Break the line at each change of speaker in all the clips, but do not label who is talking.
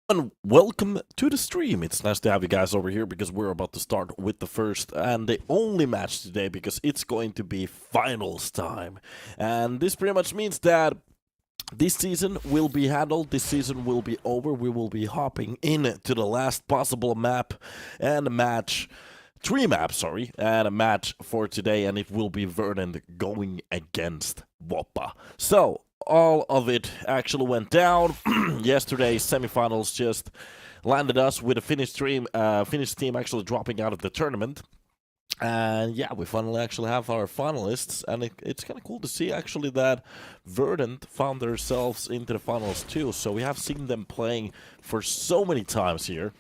And welcome to the stream. It's nice to have you guys over here because we're about to start with the first and the only match today because it's going to be finals time. And this pretty much means that this season will be handled, this season will be over, we will be hopping in to the last possible map and a match. Three maps, sorry, and a match for today, and it will be Verdant going against WOPA. So, all of it actually went down. Yesterday's semifinals just landed us with a Finnish team actually dropping out of the tournament. And yeah, we finally actually have our finalists, and it's kind of cool to see actually that Verdant found themselves into the finals too. So we have seen them playing for so many times here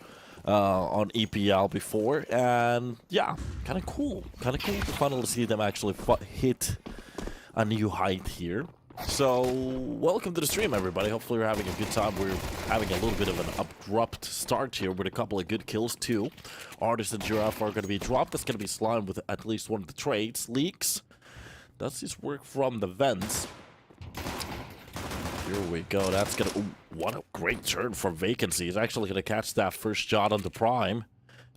on EPL before, and yeah, kind of cool to finally see them actually hit a new height here. So, welcome to the stream, everybody. Hopefully you're having a good time. We're having a little bit of an abrupt start here with a couple of good kills, too. Artist and Giraffe are going to be dropped. That's going to be Slime with at least one of the trades. Leaks. Does this work from the vents? Here we go. That's going to... What a great turn for Vacancy. He's actually going to catch that first shot on the Prime.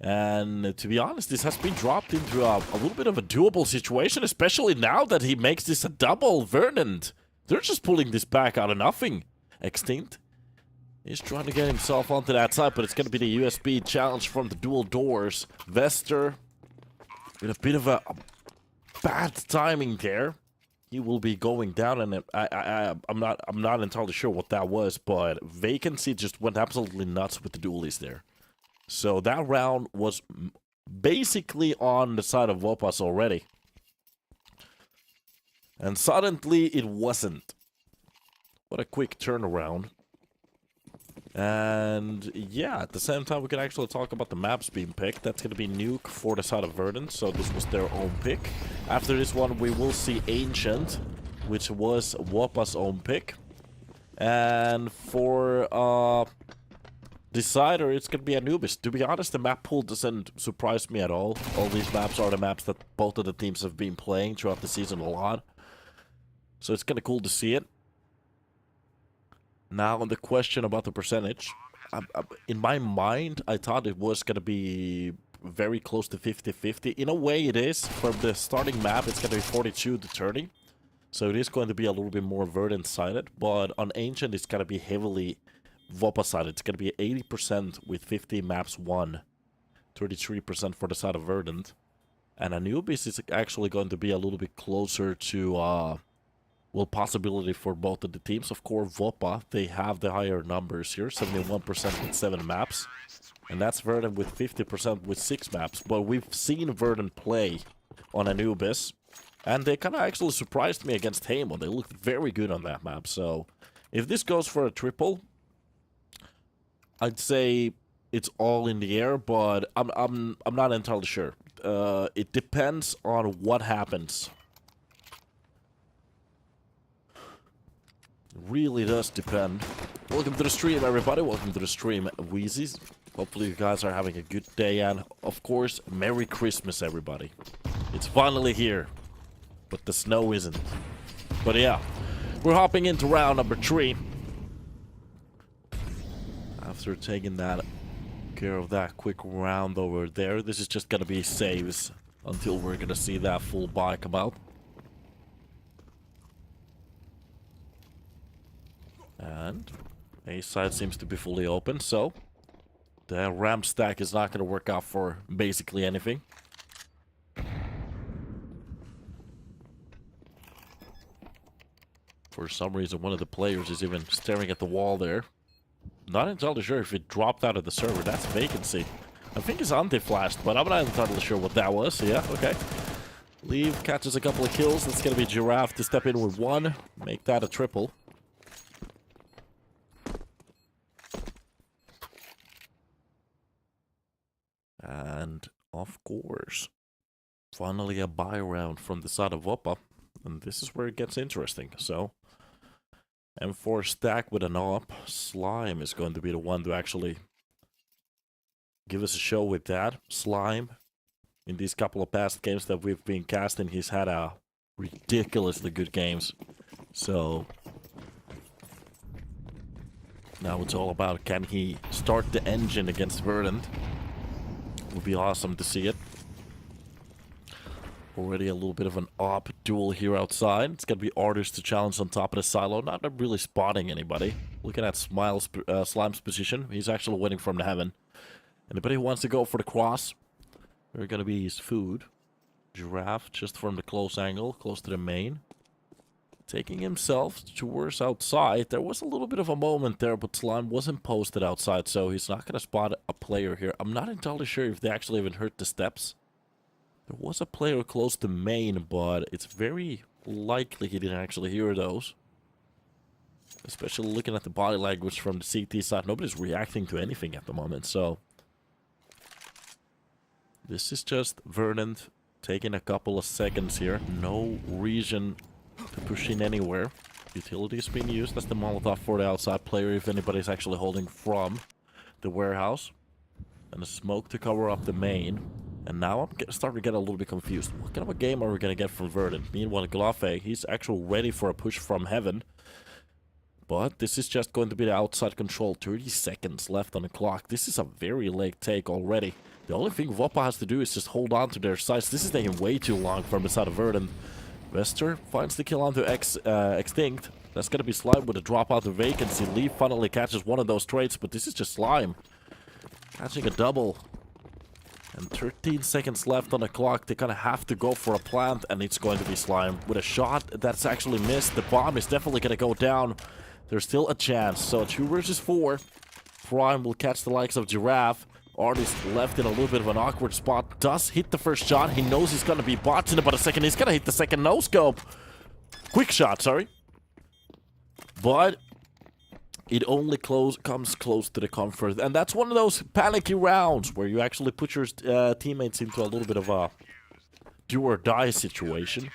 And to be honest, this has been dropped into a little bit of a doable situation, especially now that he makes this a double. Verdant. They're just pulling this back out of nothing. Extinct is trying to get himself onto that side, but it's going to be the USB challenge from the dual doors. Vester with a bit of a bad timing there. He will be going down, and I'm not entirely sure what that was, but Vacancy just went absolutely nuts with the dualies there. So that round was basically on the side of WOPA's already. And suddenly it wasn't. What a quick turnaround. And yeah, at the same time we can actually talk about the maps being picked. That's going to be Nuke for the side of Verdant, so this was their own pick. After this one we will see Ancient, which was WOPA's own pick. And for Decider, it's going to be Anubis. To be honest, the map pool doesn't surprise me at all. All these maps are the maps that both of the teams have been playing throughout the season a lot. So it's kind of cool to see it. Now, on the question about the percentage, in my mind, I thought it was going to be very close to 50-50. In a way, it is. From the starting map, it's going to be 42-30. So it is going to be a little bit more Verdant-sided. But on Ancient, it's going to be heavily WOPA-sided. It's going to be 80% with 50 maps won. 33% for the side of Verdant. And Anubis is actually going to be a little bit closer to... well, possibility for both of the teams. Of course, WOPA, they have the higher numbers here. 71% with 7 maps. And that's Verdant with 50% with 6 maps. But we've seen Verdant play on Anubis. And they kind of actually surprised me against Hamo. They looked very good on that map. So, if this goes for a triple, I'd say it's all in the air. But I'm not entirely sure. It depends on what happens. Really does depend. Welcome to the stream, everybody. Welcome to the stream, Wheezies. Hopefully you guys are having a good day, and of course, Merry Christmas, everybody. It's finally here, but the snow isn't. But yeah, we're hopping into round number 3. After taking that care of that quick round over there, this is just gonna be saves until we're gonna see that full buy come out. And A side seems to be fully open, so the ramp stack is not going to work out for basically anything. For some reason, one of the players is even staring at the wall there. Not entirely sure if it dropped out of the server. That's Vacancy. I think it's anti-flashed, but I'm not entirely sure what that was. Yeah, okay. Leave, catches a couple of kills. That's going to be Giraffe to step in with 1. Make that a triple. And, of course, finally a buy round from the side of WOPA. And this is where it gets interesting. So, M4 stack with an op. Slime is going to be the one to actually give us a show with that. Slime, in these couple of past games that we've been casting, he's had a ridiculously good games. So, Now it's all about, can he start the engine against Verdant? Would be awesome to see it. Already a little bit of an op duel here outside. It's gonna be Artist to challenge on top of the silo. Not really spotting anybody. Looking at Slime's position. He's actually waiting from the heaven. Anybody who wants to go for the cross? We're gonna be his food. Giraffe, just from the close angle, close to the main. Taking himself towards outside. There was a little bit of a moment there, but Slime wasn't posted outside, so he's not gonna spot a player here. I'm not entirely sure if they actually even heard the steps. There was a player close to main, but it's very likely he didn't actually hear those. Especially looking at the body language from the CT side. Nobody's reacting to anything at the moment, so... This is just Verdant taking a couple of seconds here. No reason to push in anywhere. Utility is being used as the Molotov for the outside player if anybody's actually holding from the warehouse. And the smoke to cover up the main. And now I'm starting to get a little bit confused. What kind of a game are we going to get from Verdant? Meanwhile, Glafe, he's actually ready for a push from heaven. But this is just going to be the outside control. 30 seconds left on the clock. This is a very late take already. The only thing WOPA has to do is just hold on to their sides. This is taking way too long from the side of Verdant. Vester finds the kill onto Extinct. That's going to be Slime with a drop out of vacancy. Leaf finally catches one of those trades, but this is just Slime. Catching a double. And 13 seconds left on the clock. They kind of have to go for a plant, and it's going to be Slime. With a shot that's actually missed. The bomb is definitely going to go down. There's still a chance. So 2 versus 4. Prime will catch the likes of Giraffe. Artist left in a little bit of an awkward spot. Does hit the first shot. He knows he's going to be bots in about a second. He's going to hit the second no-scope. Quick shot, sorry. But it only comes close to the comfort. And that's one of those panicky rounds where you actually put your teammates into a little bit of a do-or-die situation.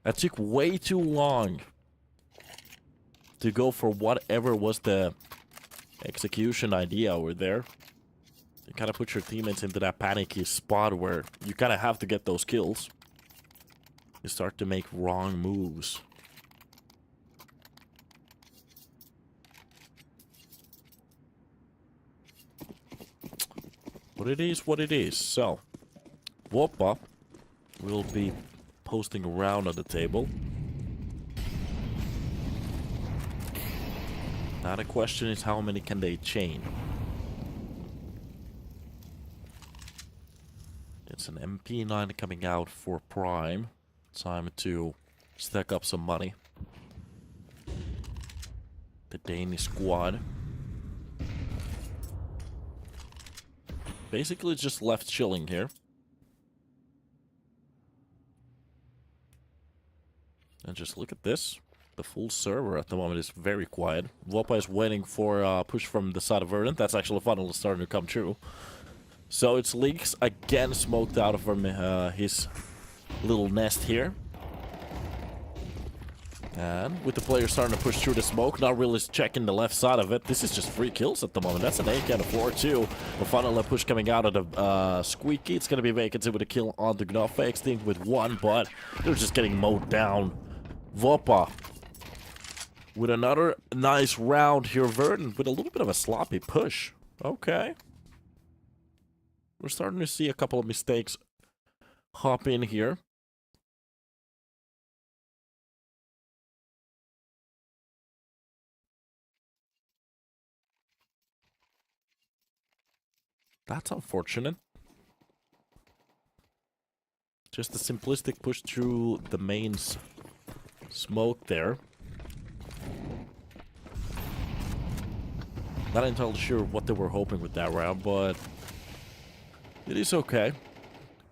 That took way too long to go for whatever was the execution idea over there. You kind of put your teammates into that panicky spot where you kind of have to get those kills. You start to make wrong moves. But it is what it is. So, WOPA will be posting around on the table. Now the question is, how many can they chain? It's an MP9 coming out for Prime. Time to stack up some money. The Danish squad. Basically just left chilling here. And just look at this. The full server at the moment is very quiet. WOPA is waiting for a push from the side of Verdant. That's actually finally starting to come true. So it's Leaks again smoked out of his little nest here. And with the player starting to push through the smoke, not really checking the left side of it. This is just 3 kills at the moment. That's an AK and a 4-2. The final push coming out of the Squeaky. It's going to be vacancy with a kill on the Gnaw. Extinct with 1, but they're just getting mowed down. WOPA with another nice round here. Verdant with a little bit of a sloppy push. Okay. We're starting to see a couple of mistakes hop in here. That's unfortunate. Just a simplistic push through the main smoke there. Not entirely sure what they were hoping with that round, but it is okay.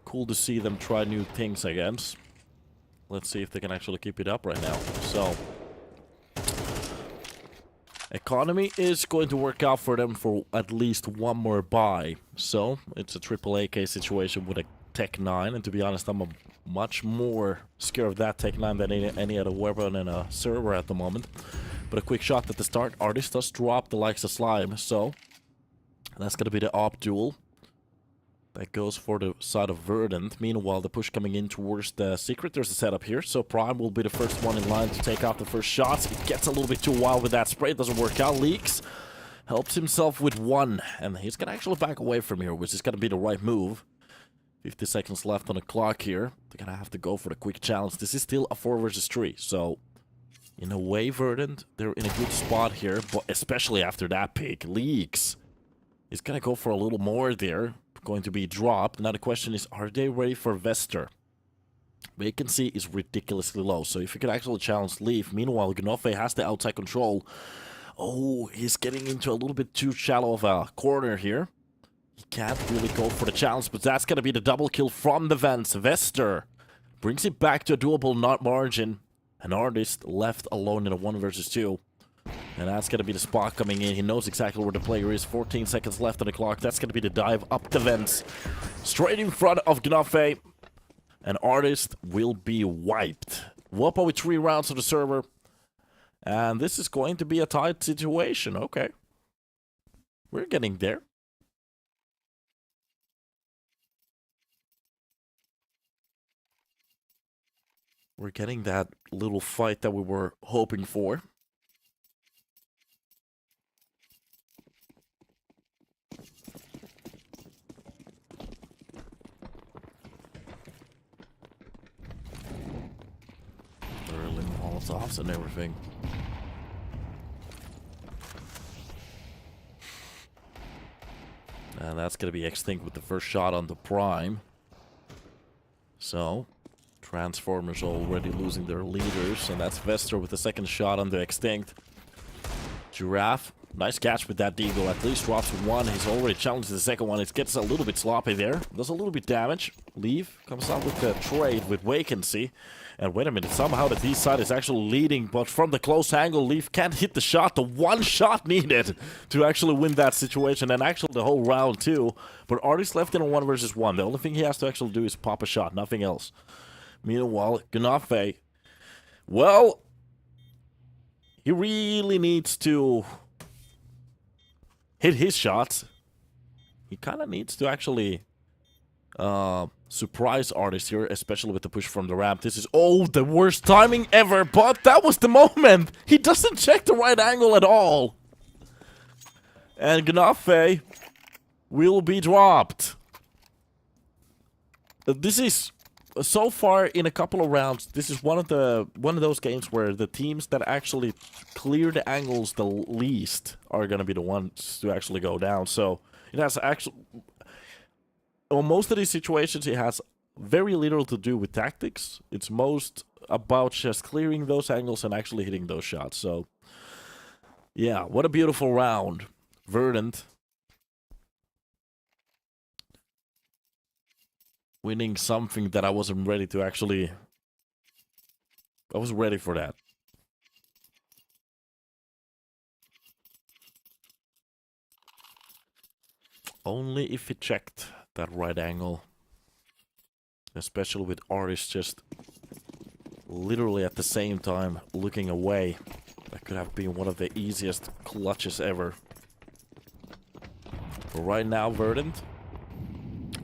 Cool to see them try new things, I guess. Let's see if they can actually keep it up right now. So, economy is going to work out for them for at least one more buy. So, it's a triple AK situation with a Tech 9. And to be honest, I'm much more scared of that Tech 9 than any other weapon in a server at the moment. But a quick shot at the start. Artist does drop the likes of Slime. So, that's going to be the op duel. That goes for the side of Verdant. Meanwhile, the push coming in towards the Secret. There's a setup here, so Prime will be the first one in line to take out the first shots. It gets a little bit too wild with that spray. It doesn't work out. Leaks helps himself with one, and he's going to actually back away from here, which is going to be the right move. 50 seconds left on the clock here. They're going to have to go for the quick challenge. This is still a 4 versus 3, so in a way, Verdant, they're in a good spot here, but especially after that pick. Leaks is going to go for a little more there. Going to be dropped. Now the question is, are they ready for Vester? Vacancy is ridiculously low, so if you could actually challenge Leaf. Meanwhile, Gnofe has the outside control. Oh, he's getting into a little bit too shallow of a corner here. He can't really go for the challenge, but that's going to be the double kill from the vents. Vester brings it back to a doable margin. An artist left alone in a 1 versus 2. And that's going to be the spot coming in. He knows exactly where the player is. 14 seconds left on the clock. That's going to be the dive up the vents. Straight in front of Gnofe. An artist will be wiped. WOPA with 3 rounds on the server. And this is going to be a tight situation. Okay. We're getting there. We're getting that little fight that we were hoping for. Early Molotovs and everything. And that's going to be extinct with the first shot on the Prime. So, Transformers already losing their leaders, and that's Vester with the second shot on the extinct. Giraffe, nice catch with that Deagle, at least drops 1. He's already challenged the second one. It gets a little bit sloppy there, does a little bit damage. Leaf comes out with the trade with Vacancy. And wait a minute, somehow the D side is actually leading, but from the close angle, Leaf can't hit the shot, the one shot needed to actually win that situation, and actually the whole round too. But Artist left in a 1 versus 1. The only thing he has to actually do is pop a shot, nothing else. Meanwhile, Gnofe, well, he really needs to hit his shots. He kind of needs to actually surprise Artist here, especially with the push from the ramp. This is, oh, the worst timing ever, but that was the moment. He doesn't check the right angle at all. And Gnofe will be dropped. This is, so far in a couple of rounds, this is one of those games where the teams that actually clear the angles the least are going to be the ones to actually go down. So it has actually, on most of these situations, it has very little to do with tactics. It's most about just clearing those angles and actually hitting those shots. So yeah, what a beautiful round. Verdant winning something that I wasn't ready to actually... I wasn't ready for that. Only if it checked that right angle. Especially with Artist just literally at the same time looking away. That could have been one of the easiest clutches ever. But right now, Verdant,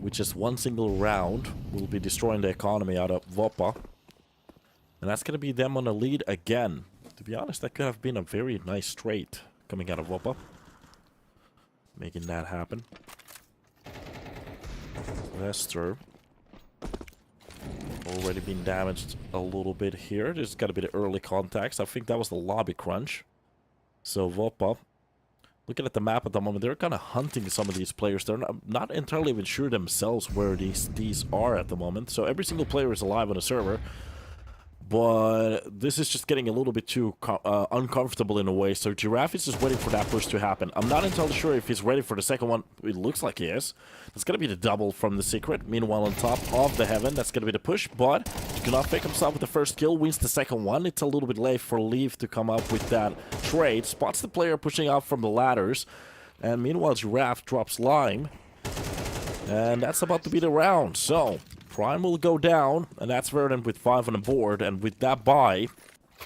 with just one single round, will be destroying the economy out of WOPA. And that's going to be them on the lead again. To be honest, that could have been a very nice straight coming out of WOPA. Making that happen. Vester already been damaged a little bit here. There's got to be the early contacts. I think that was the lobby crunch. So WOPA, looking at the map at the moment, they're kind of hunting some of these players. They're not entirely even sure themselves where these are at the moment. So every single player is alive on the server. But this is just getting a little bit too uncomfortable in a way. So Giraffe is just waiting for that push to happen. I'm not entirely sure if he's ready for the second one. It looks like he is. It's going to be the double from the Secret. Meanwhile, on top of the Heaven, that's going to be the push. But Gnofe comes out with the first kill, wins the second one. It's a little bit late for Leaf to come up with that trade. Spots the player pushing out from the ladders. And meanwhile, Giraffe drops Lime. And that's about to be the round. So Prime will go down, and that's Verdant with 5 on the board, and with that buy,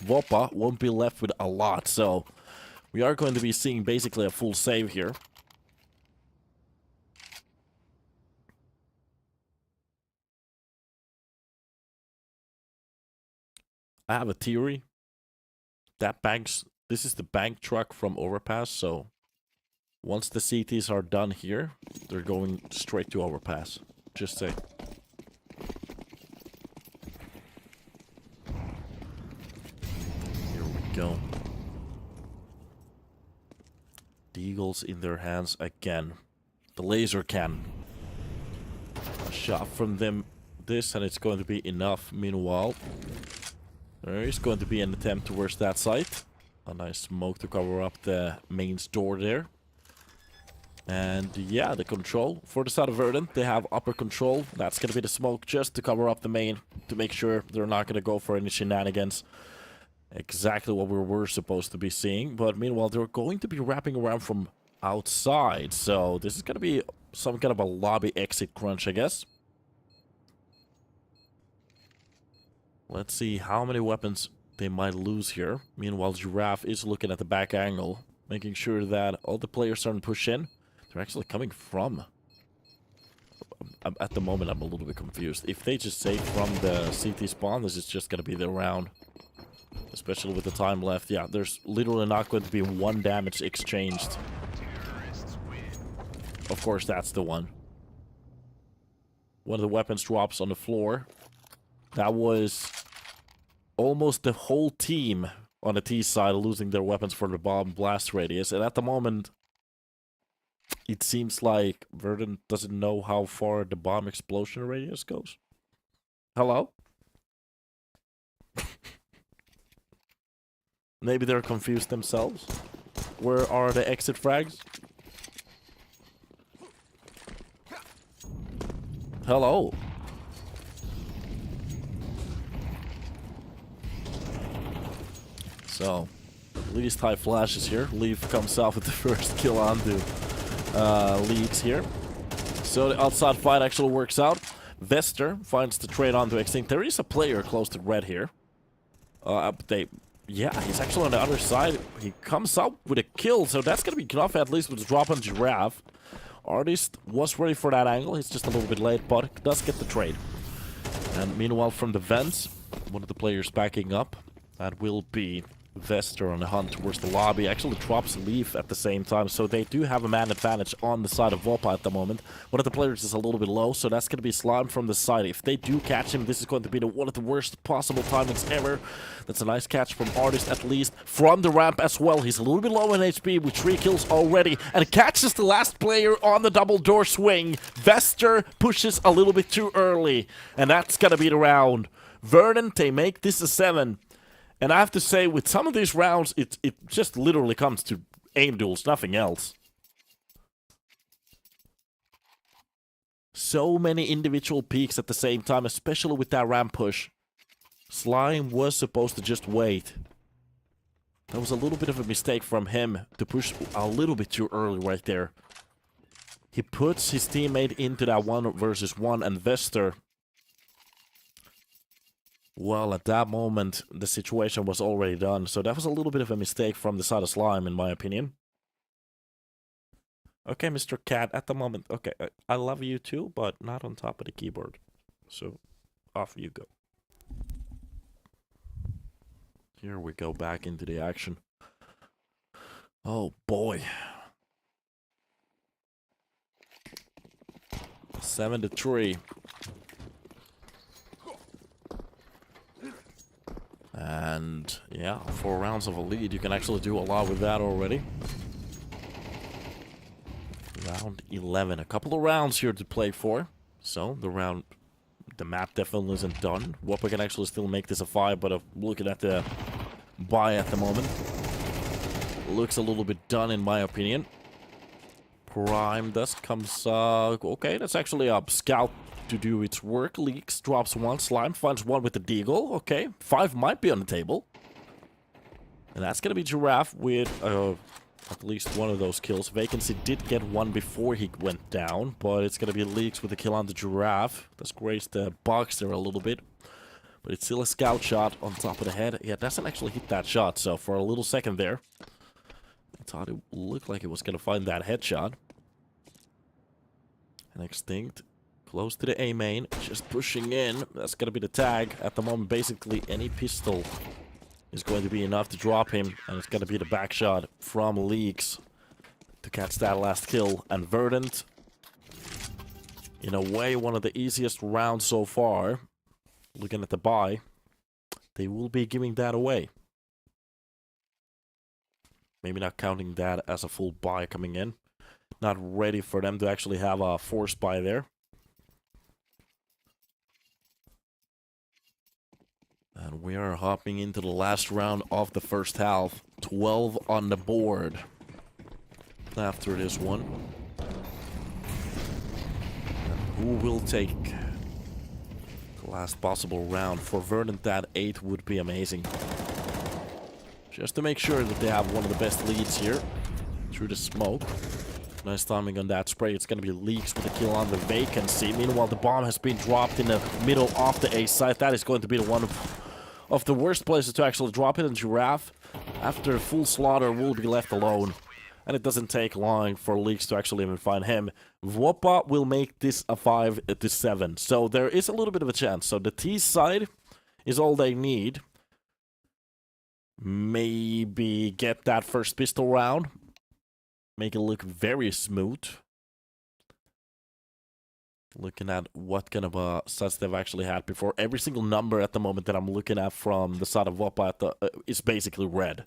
WOPA won't be left with a lot, so we are going to be seeing basically a full save here. I have a theory. This is the bank truck from Overpass, so once the CTs are done here, they're going straight to Overpass. Just say. Here we go. Deagles in their hands again. The laser cannon. A shot from them, this, and it's going to be enough. Meanwhile, there is going to be an attempt towards that site. A nice smoke to cover up the main store there. And yeah, the control for the side of Verdant, they have upper control. That's going to be the smoke just to cover up the main, to make sure they're not going to go for any shenanigans. Exactly what we were supposed to be seeing. But meanwhile, they're going to be wrapping around from outside. So this is going to be some kind of a lobby exit crunch, I guess. Let's see how many weapons they might lose here. Meanwhile, Giraffe is looking at the back angle, making sure that all the players starting to push in. They're actually coming from. At the moment, I'm a little bit confused. If they just say from the CT spawn, this is just going to be the round. Especially with the time left. Yeah, there's literally not going to be one damage exchanged. Of course, that's the one. One of the weapons drops on the floor. That was almost the whole team on the T side losing their weapons for the bomb blast radius. And at the moment, it seems like Verdant doesn't know how far the bomb explosion radius goes. Hello? Maybe they're confused themselves. Where are the exit frags? Hello? So, least high flashes here. Leaf comes out with the first kill onto Leaks here. So the outside fight actually works out. Vester finds the trade onto Extinct. There is a player close to red here. Yeah, he's actually on the other side. He comes out with a kill, so that's going to be enough at least with the drop on Giraffe. Artist was ready for that angle. He's just a little bit late, but does get the trade. And meanwhile, from the vents, one of the players backing up. That will be Vester on the hunt towards the lobby. Actually drops Leaf at the same time, so they do have a man advantage on the side of WOPA at the moment. One of the players is a little bit low, so that's going to be Slime from the side. If they do catch him, this is going to be one of the worst possible timings ever. That's a nice catch from Artist, at least from the ramp as well. He's a little bit low in HP with 3 kills already, and catches the last player on the double door swing. Vester pushes a little bit too early, and that's going to be the round. Verdant, they make this a 7. And I have to say, with some of these rounds, it just literally comes to aim duels, nothing else. So many individual peaks at the same time, especially with that ramp push. Slime was supposed to just wait. That was a little bit of a mistake from him to push a little bit too early right there. He puts his teammate into that 1 versus 1, and Vester... Well, at that moment, the situation was already done, so that was a little bit of a mistake from the side of Slime, in my opinion. Okay, Mr. Cat, at the moment, okay, I love you too, but not on top of the keyboard. So, off you go. Here we go, back into the action. Oh, boy. 7-3. And yeah, 4 rounds of a lead. You can actually do a lot with that already. Round 11. A couple of rounds here to play for. So the map definitely isn't done. WOPA can actually still make this a 5, but looking at the buy at the moment, looks a little bit done in my opinion. Prime Dust comes, okay, that's actually a scout to do its work. Leaks, drops 1, Slime finds 1 with the Deagle. Okay, 5 might be on the table. And that's gonna be Giraffe with at least 1 of those kills. Vacancy did get 1 before he went down, but it's gonna be Leaks with the kill on the Giraffe. That's grazed the box there a little bit. But it's still a scout shot on top of the head. Yeah, it doesn't actually hit that shot, so for a little second there, I thought it looked like it was gonna find that headshot. And Extinct Close to the A main, just pushing in. That's gonna be the tag. At the moment, basically any pistol is going to be enough to drop him, and it's gonna be the back shot from Leaks to catch that last kill. And Verdant, in a way, one of the easiest rounds so far. Looking at the buy, they will be giving that away. Maybe not counting that as a full buy coming in. Not ready for them to actually have a forced buy there. And we are hopping into the last round of the first half. 12 on the board after this one. And who will take the last possible round? For Verdant, that 8 would be amazing. Just to make sure that they have one of the best leads here. Through the smoke. Nice timing on that spray. It's going to be Leaks with a kill on the vacancy. Meanwhile, the bomb has been dropped in the middle of the A site. That is going to be the one of the worst places to actually drop it. And Giraffe, after a full slaughter, will be left alone. And it doesn't take long for Leaks to actually even find him. WOPA will make this a 5-7. So there is a little bit of a chance. So the T side is all they need. Maybe get that first pistol round. Make it look very smooth. Looking at what kind of sets they've actually had before. Every single number at the moment that I'm looking at from the side of WOPA is basically red.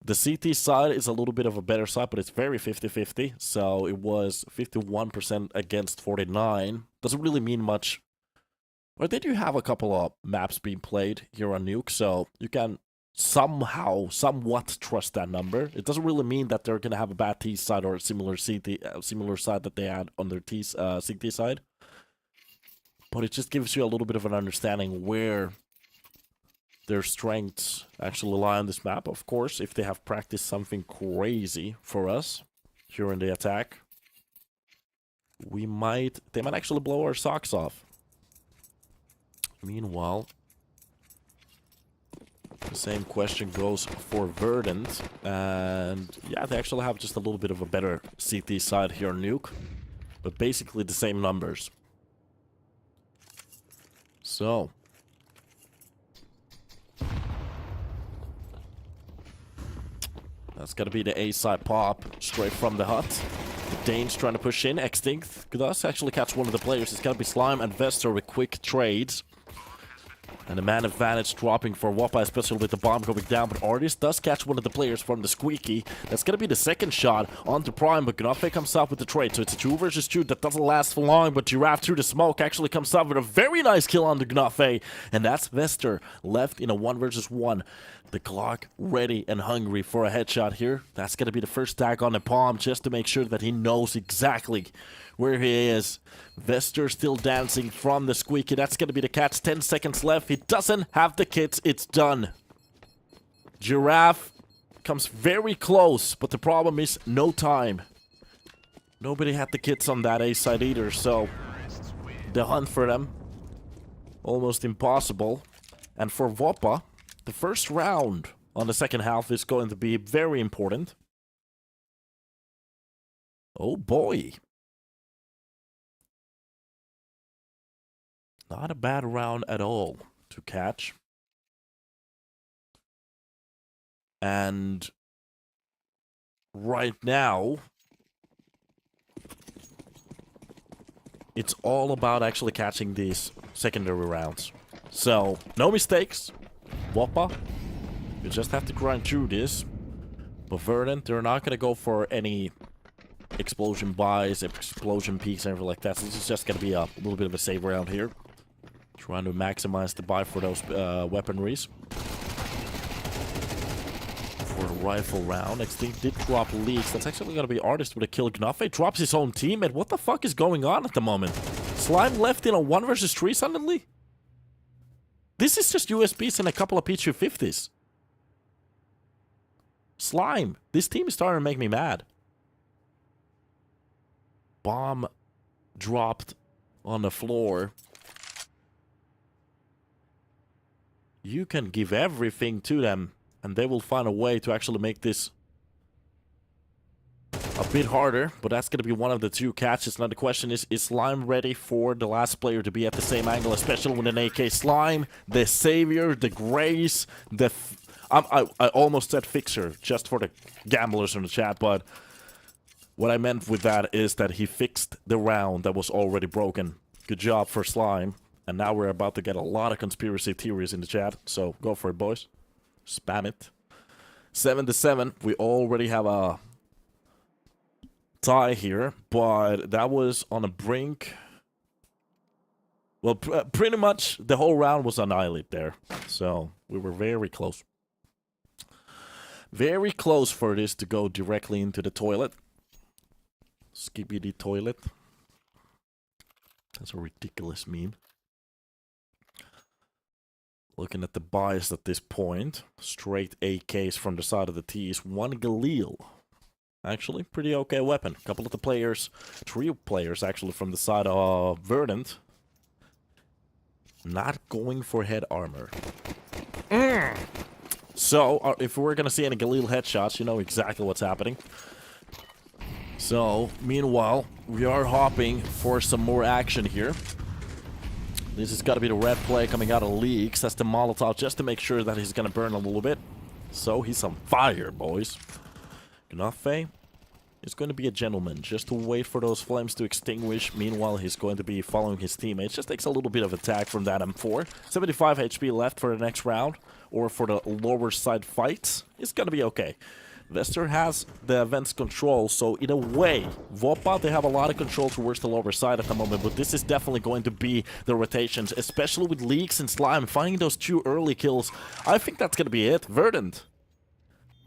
The CT side is a little bit of a better side, but it's very 50-50. So it was 51% against 49. Doesn't really mean much. Or they do have a couple of maps being played here on Nuke, so you can somewhat trust that number. It doesn't really mean that they're going to have a bad T side or a similar similar side that they had on their CT side. But it just gives you a little bit of an understanding where their strengths actually lie on this map. Of course, if they have practiced something crazy for us here in the attack, they might actually blow our socks off. Meanwhile, the same question goes for Verdant. And yeah, they actually have just a little bit of a better CT side here on Nuke. But basically the same numbers. So. That's gonna be the A side pop straight from the hut. The Dane's trying to push in. Extinct does actually catch one of the players. It's gonna be Slime and Vester with quick trades. And the man advantage dropping for WOPA, especially with the bomb going down. But Artist does catch one of the players from the Squeaky. That's going to be the second shot onto Prime. But Gnafe comes out with the trade. So it's a 2 versus 2 that doesn't last for long. But Giraffe through the smoke actually comes out with a very nice kill on the Gnafe. And that's Vester left in a 1 versus 1. The clock ready and hungry for a headshot here. That's going to be the first tag on the palm just to make sure that he knows exactly where he is. Vester still dancing from the Squeaky. That's going to be the catch. 10 seconds left. He doesn't have the kits. It's done. Giraffe comes very close, but the problem is no time. Nobody had the kits on that A side either, so the hunt for them almost impossible. And for WOPA, the first round on the second half is going to be very important. Oh boy. Not a bad round at all to catch. And right now, it's all about actually catching these secondary rounds. So, no mistakes. WOPA, you just have to grind through this. But Verdant, they're not going to go for any explosion buys, explosion peaks, and everything like that. So this is just going to be a little bit of a save round here. Trying to maximize the buy for those weaponries. For a rifle round, Extinct did drop Leaks. That's actually going to be Artist with a kill. Gnafe drops his own teammate. What the fuck is going on at the moment? Slime left in a 1 versus 3 suddenly? This is just USBs and a couple of P250s. Slime, this team is starting to make me mad. Bomb dropped on the floor. You can give everything to them, and they will find a way to actually make this a bit harder, but that's going to be one of the two catches. Now the question is Slime ready for the last player to be at the same angle, especially with an AK? Slime, the savior, the grace, I almost said fixer, just for the gamblers in the chat, but what I meant with that is that he fixed the round that was already broken. Good job for Slime. And now we're about to get a lot of conspiracy theories in the chat, so go for it, boys. Spam it. 7-7, we already have a tie here, but that was on a brink. Well, pretty much the whole round was annihilated there, so we were very close. Very close for this to go directly into the toilet. Skibidi toilet. That's a ridiculous meme. Looking at the bias at this point, straight AKs from the side of the T's. One Galil. Actually, pretty okay weapon. A couple of the players, three players actually from the side of Verdant, not going for head armor. So, if we're gonna see any Galil headshots, you know exactly what's happening. So, meanwhile, we are hopping for some more action here. This has got to be the red play coming out of Leaks. That's the Molotov just to make sure that he's going to burn a little bit. So he's on fire, boys. Gnafe is going to be a gentleman just to wait for those flames to extinguish. Meanwhile, he's going to be following his teammates. Just takes a little bit of attack from that M4. 75 HP left for the next round. Or for the lower side fights. It's going to be okay. Vester has the event's control, so in a way, WOPA, they have a lot of control towards the lower side at the moment, but this is definitely going to be the rotations, especially with Leaks and Slime, finding those two early kills. I think that's going to be it. Verdant,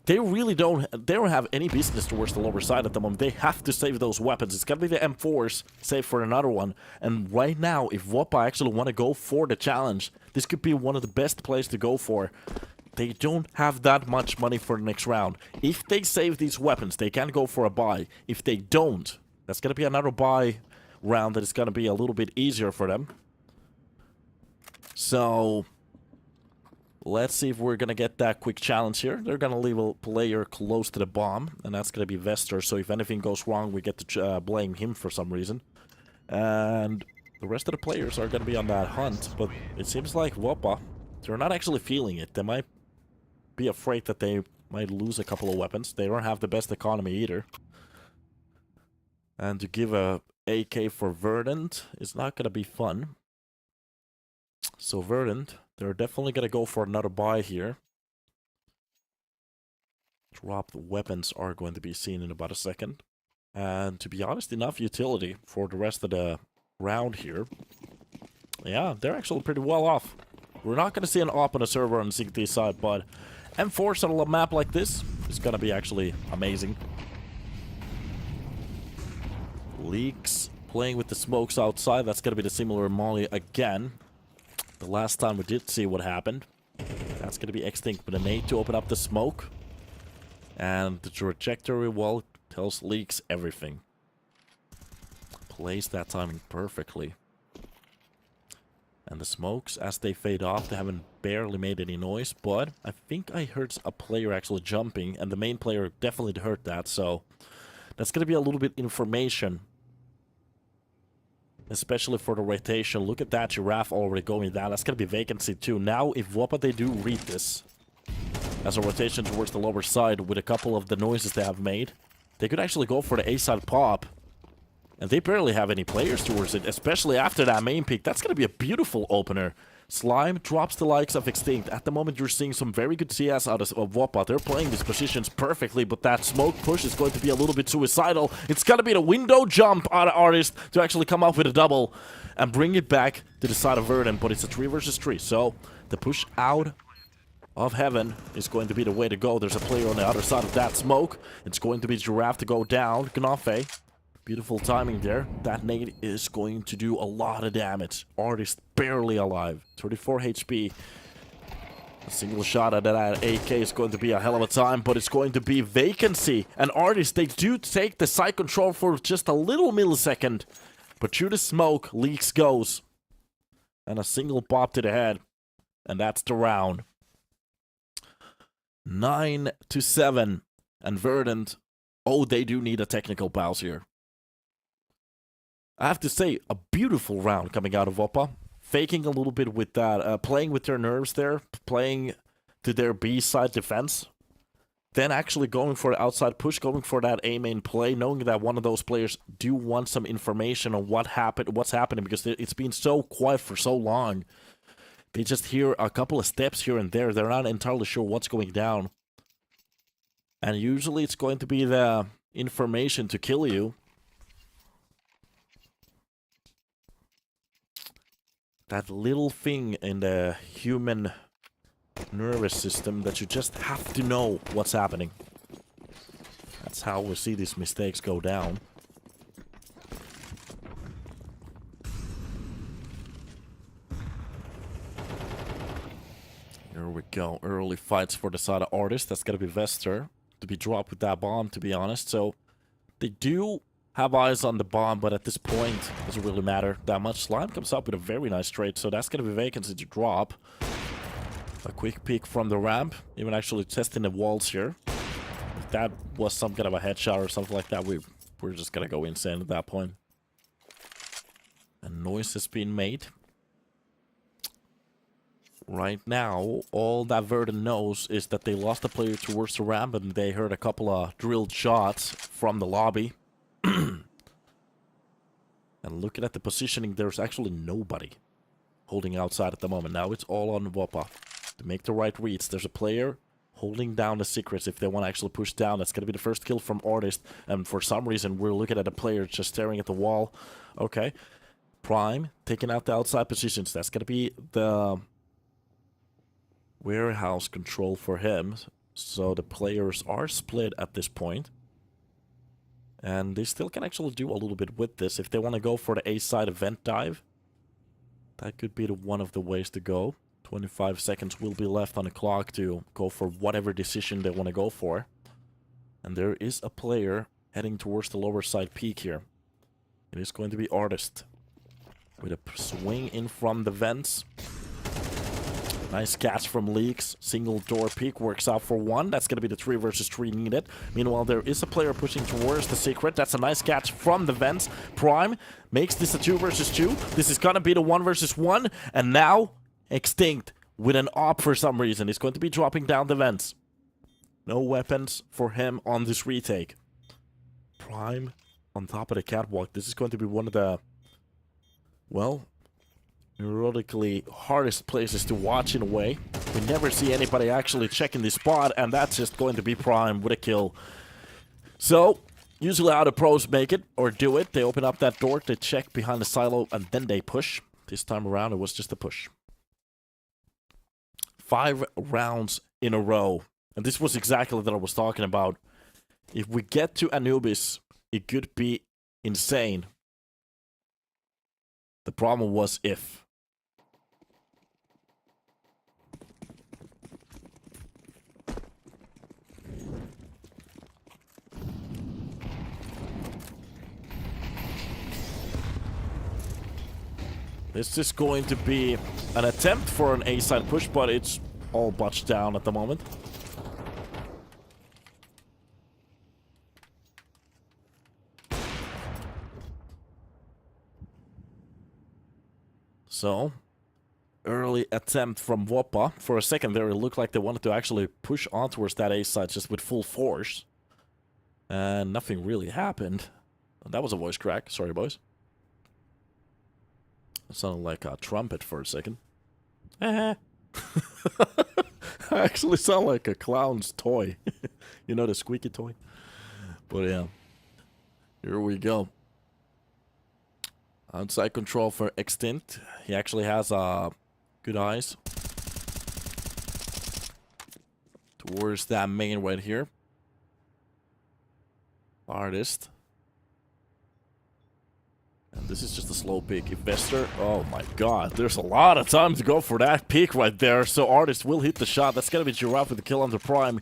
they really don't have any business towards the lower side at the moment. They have to save those weapons. It's going to be the M4s, save for another one. And right now, if WOPA actually want to go for the challenge, this could be one of the best plays to go for. They don't have that much money for the next round. If they save these weapons, they can go for a buy. If they don't, that's going to be another buy round that is going to be a little bit easier for them. So, let's see if we're going to get that quick challenge here. They're going to leave a player close to the bomb, and that's going to be Vester. So if anything goes wrong, we get to blame him for some reason. And the rest of the players are going to be on that hunt, but it seems like WOPA, they're not actually feeling it. They might be afraid that they might lose a couple of weapons. They don't have the best economy either. And to give a AK for Verdant is not going to be fun. So Verdant, they're definitely going to go for another buy here. Dropped weapons are going to be seen in about a second. And to be honest, enough utility for the rest of the round here. Yeah, they're actually pretty well off. We're not going to see an op on a server on the CT side, but M4s on a map like this is going to be actually amazing. Leaks playing with the smokes outside. That's going to be the similar molly again. The last time we did see what happened. That's going to be Extinct with a nade to open up the smoke. And the trajectory, well, tells Leaks everything. Plays that timing perfectly. And the smokes, as they fade off, they haven't barely made any noise, but I think I heard a player actually jumping, and the main player definitely heard that, so that's going to be a little bit information, especially for the rotation. Look at that giraffe already going down. That's going to be vacancy too. Now, if WOPA, they do read this as a rotation towards the lower side with a couple of the noises they have made, they could actually go for the A-side pop. And they barely have any players towards it, especially after that main peak. That's going to be a beautiful opener. Slime drops the likes of Extinct. At the moment, you're seeing some very good CS out of WOPA. They're playing these positions perfectly, but that smoke push is going to be a little bit suicidal. It's going to be the window jump out of Artist to actually come up with a double and bring it back to the side of Verdant, but it's a 3 versus 3. So, the push out of Heaven is going to be the way to go. There's a player on the other side of that smoke. It's going to be Giraffe to go down. Gnafe. Beautiful timing there. That nade is going to do a lot of damage. Artist barely alive. 34 HP. A single shot at that AK is going to be a hell of a time, but it's going to be vacancy. And Artist, they do take the side control for just a little millisecond. But through the smoke, Leaks goes. And a single pop to the head. And that's the round. 9-7. And Verdant Oh, they do need a technical pause here. I have to say, a beautiful round coming out of WOPA. Faking a little bit with that, playing with their nerves there, playing to their B-side defense. Then actually going for the outside push, going for that A-main play, knowing that one of those players do want some information on what's happening, because it's been so quiet for so long. They just hear a couple of steps here and there. They're not entirely sure what's going down. And usually it's going to be the information to kill you. That little thing in the human nervous system that you just have to know what's happening. That's how we see these mistakes go down. Here we go. Early fights for the side of Artist. That's gonna be Vester to be dropped with that bomb, to be honest. So they do have eyes on the bomb, but at this point, it doesn't really matter that much. Slime comes up with a very nice trade, so that's gonna be vacancy to drop. A quick peek from the ramp, even actually testing the walls here. If that was some kind of a headshot or something like that, we're just gonna go insane at that point. A noise has been made. Right now, all that Verdant knows is that they lost a player towards the ramp, and they heard a couple of drilled shots from the lobby. And looking at the positioning, there's actually nobody holding outside at the moment. Now it's all on WOPA to make the right reads. There's a player holding down the secrets if they want to actually push down. That's going to be the first kill from Artist. And for some reason, we're looking at a player just staring at the wall. Okay. Prime taking out the outside positions. That's going to be the warehouse control for him. So the players are split at this point. And they still can actually do a little bit with this. If they want to go for the A-side event dive, that could be one of the ways to go. 25 seconds will be left on the clock to go for whatever decision they want to go for. And there is a player heading towards the lower side peak here. It is going to be Artist with a swing in from the vents. Nice catch from Leaks. Single door peek works out for one. That's going to be the 3 versus 3 needed. Meanwhile, there is a player pushing towards the secret. That's a nice catch from the vents. Prime makes this a 2 versus 2. This is going to be the 1 versus 1. And now, Extinct with an op for some reason. He's going to be dropping down the vents. No weapons for him on this retake. Prime on top of the catwalk. This is going to be one of the, well, neurotically hardest places to watch in a way. We never see anybody actually checking this spot, and that's just going to be Prime with a kill. So, usually how the pros make it, or do it, they open up that door, they check behind the silo, and then they push. This time around, it was just a push. 5 rounds in a row. And this was exactly what I was talking about. If we get to Anubis, it could be insane. The problem was if. This is going to be an attempt for an A-side push, but it's all botched down at the moment. So, early attempt from WOPA. For a second there, it looked like they wanted to actually push on towards that A-side just with full force. And nothing really happened. That was a voice crack. Sorry, boys. It sounded like a trumpet for a second. I actually sound like a clown's toy. You know, the squeaky toy? But yeah. Here we go. Outside control for Extinct. He actually has good eyes towards that main right here. Artist. And this is just a slow peek. Investor, oh my god, there's a lot of time to go for that peek right there. So Artist will hit the shot. That's gonna be Giraffe with the kill under Prime.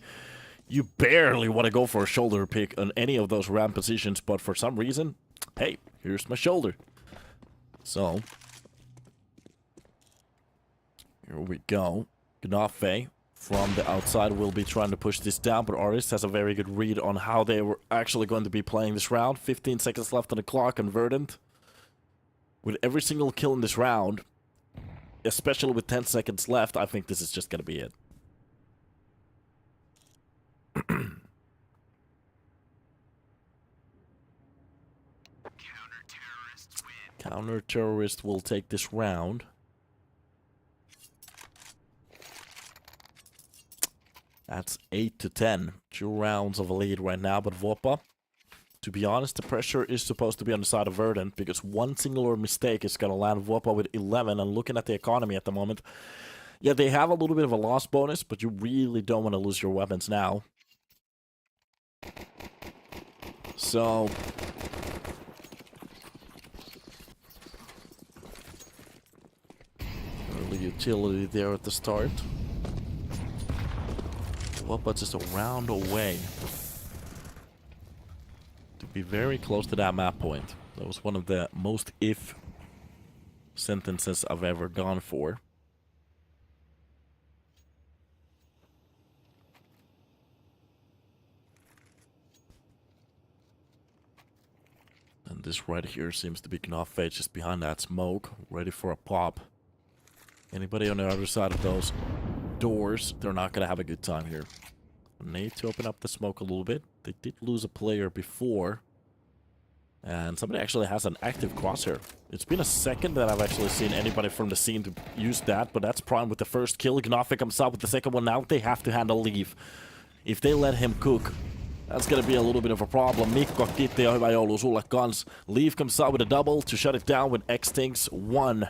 You barely want to go for a shoulder pick on any of those ramp positions, but for some reason, hey, here's my shoulder. So, here we go. Gnafe from the outside will be trying to push this down, but Artist has a very good read on how they were actually going to be playing this round. 15 seconds left on the clock, and Verdant, with every single kill in this round, especially with 10 seconds left, I think this is just going to be it. Counter-terrorist will take this round. That's 8-10. 2 rounds of a lead right now, but WOPA, to be honest, the pressure is supposed to be on the side of Verdant, because one singular mistake is going to land WOPA with 11, and looking at the economy at the moment, yeah, they have a little bit of a loss bonus, but you really don't want to lose your weapons now. So early utility there at the start. WOPA just a round away to be very close to that map point. That was one of the most if sentences I've ever gone for. And this right here seems to be Knopfade just behind that smoke, ready for a pop. Anybody on the other side of those doors, they're not going to have a good time here. Need to open up the smoke a little bit. They did lose a player before. And somebody actually has an active crosshair. It's been a second that I've actually seen anybody from the scene to use that, but that's Prime with the first kill. Gnoffic comes out with the second one. Now they have to handle Leaf. If they let him cook, that's gonna be a little bit of a problem. Mikko, kiitti ja hyvää joulua sulle kans. Leaf comes out with a double to shut it down with Extincts 1.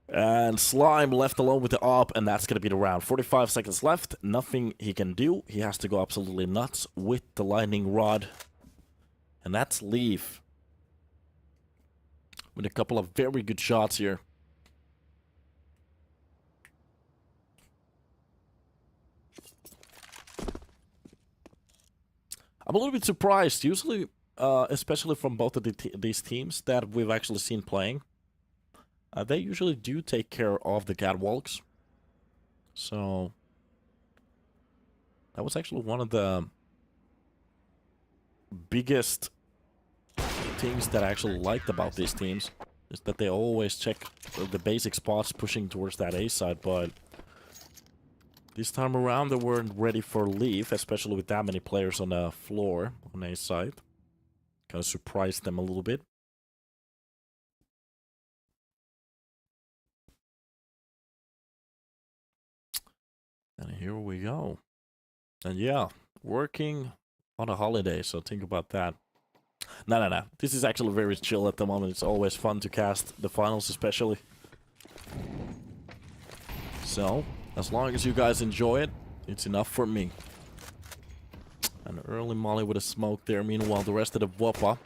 And Slime left alone with the op, and that's gonna be the round. 45 seconds left. Nothing he can do. He has to go absolutely nuts with the lightning rod. And that's Leaf. With a couple of very good shots here. I'm a little bit surprised. Usually, especially from both of these teams that we've actually seen playing, they usually do take care of the catwalks. So that was actually one of the biggest things that I actually liked about these teams, is that they always check the basic spots pushing towards that A side, but this time around they weren't ready for Leaf, especially with that many players on the floor on A side. Kind of surprised them a little bit. And here we go. And yeah, working on a holiday, so think about that. No. This is actually very chill at the moment. It's always fun to cast the finals, especially. So, as long as you guys enjoy it, it's enough for me. An early molly with a smoke there. Meanwhile, the rest of the WOPA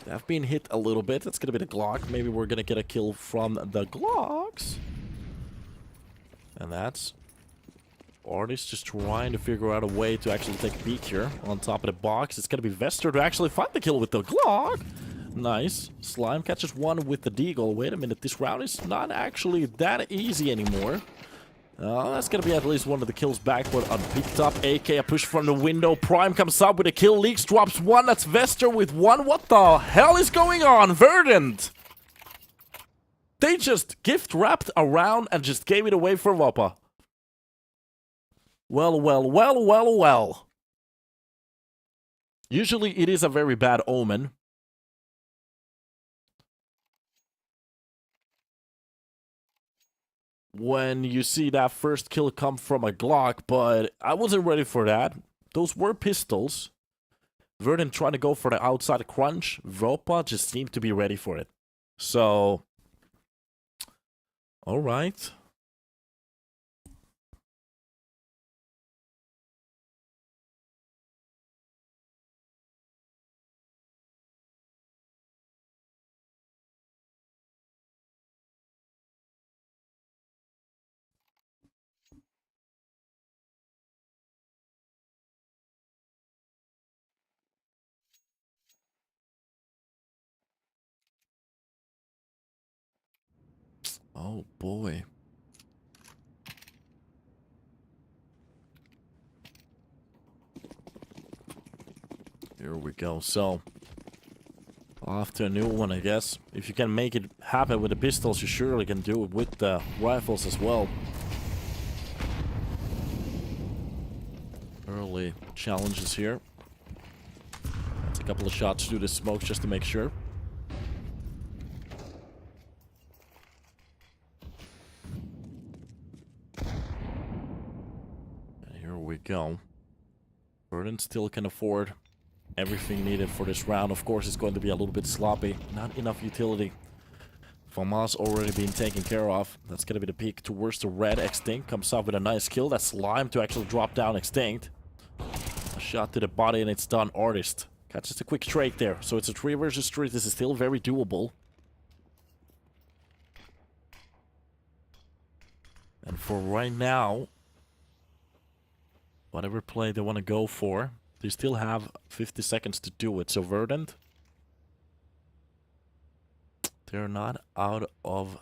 have been hit a little bit. That's going to be the Glock. Maybe we're going to get a kill from the Glocks. And that's Artist just trying to figure out a way to actually take a peek here on top of the box. It's going to be Vester to actually find the kill with the Glock. Nice. Slime catches one with the Deagle. Wait a minute, this round is not actually that easy anymore. That's going to be at least one of the kills back, but unpicked up. AK, a push from the window. Prime comes up with a kill. Leaks drops one. That's Vester with one. What the hell is going on? Verdant! They just gift wrapped around and just gave it away for WOPA. Well. Usually it is a very bad omen. When you see that first kill come from a Glock, but I wasn't ready for that. Those were pistols. Verdant trying to go for the outside crunch. WOPA just seemed to be ready for it. So, alright. Oh boy. Here we go. So, off to a new one, I guess. If you can make it happen with the pistols, you surely can do it with the rifles as well. Early challenges here. That's a couple of shots through the smoke just to make sure. And here we go. Verdant still can afford everything needed for this round. Of course, it's going to be a little bit sloppy. Not enough utility. Famas already been taken care of. That's going to be the peak towards the red. Extinct comes up with a nice kill. That's Slime to actually drop down Extinct. A shot to the body and it's done. Artist catches a quick trade there. So it's a 3 versus 3. This is still very doable. And for right now, whatever play they want to go for, they still have 50 seconds to do it. So Verdant, they're not out of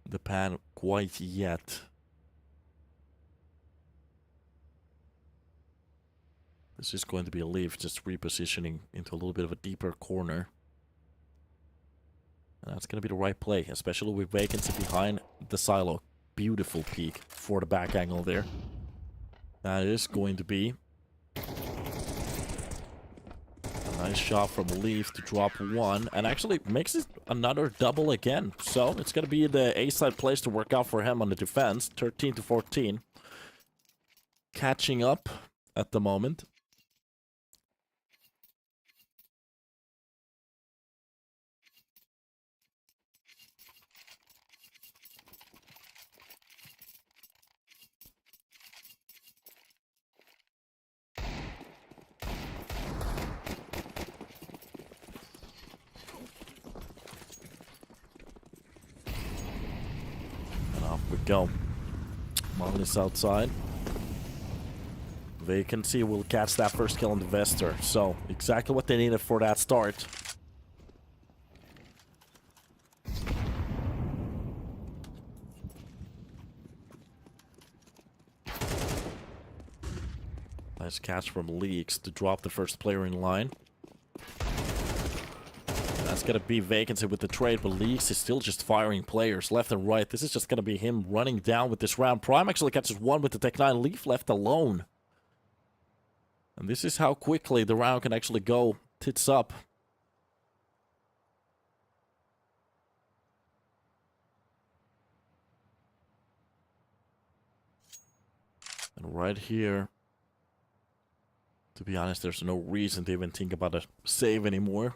the pan quite yet. This is going to be a leaf, just repositioning into a little bit of a deeper corner. And that's going to be the right play, especially with vacancy behind the silo. Beautiful peek for the back angle there. That is going to be a nice shot from Leaf to drop one, and actually makes it another double again. So it's going to be the A-side place to work out for him on the defense. 13 to 14. Catching up at the moment. We go. Molly's outside. Vacancy will catch that first kill on the Vester. So, exactly what they needed for that start. Nice catch from Leaks to drop the first player in line. That's going to be vacancy with the trade, but Leaks is still just firing players left and right. This is just going to be him running down with this round. Prime actually catches one with the Tech 9. Leaf left alone. And this is how quickly the round can actually go tits up. And right here, to be honest, there's no reason to even think about a save anymore.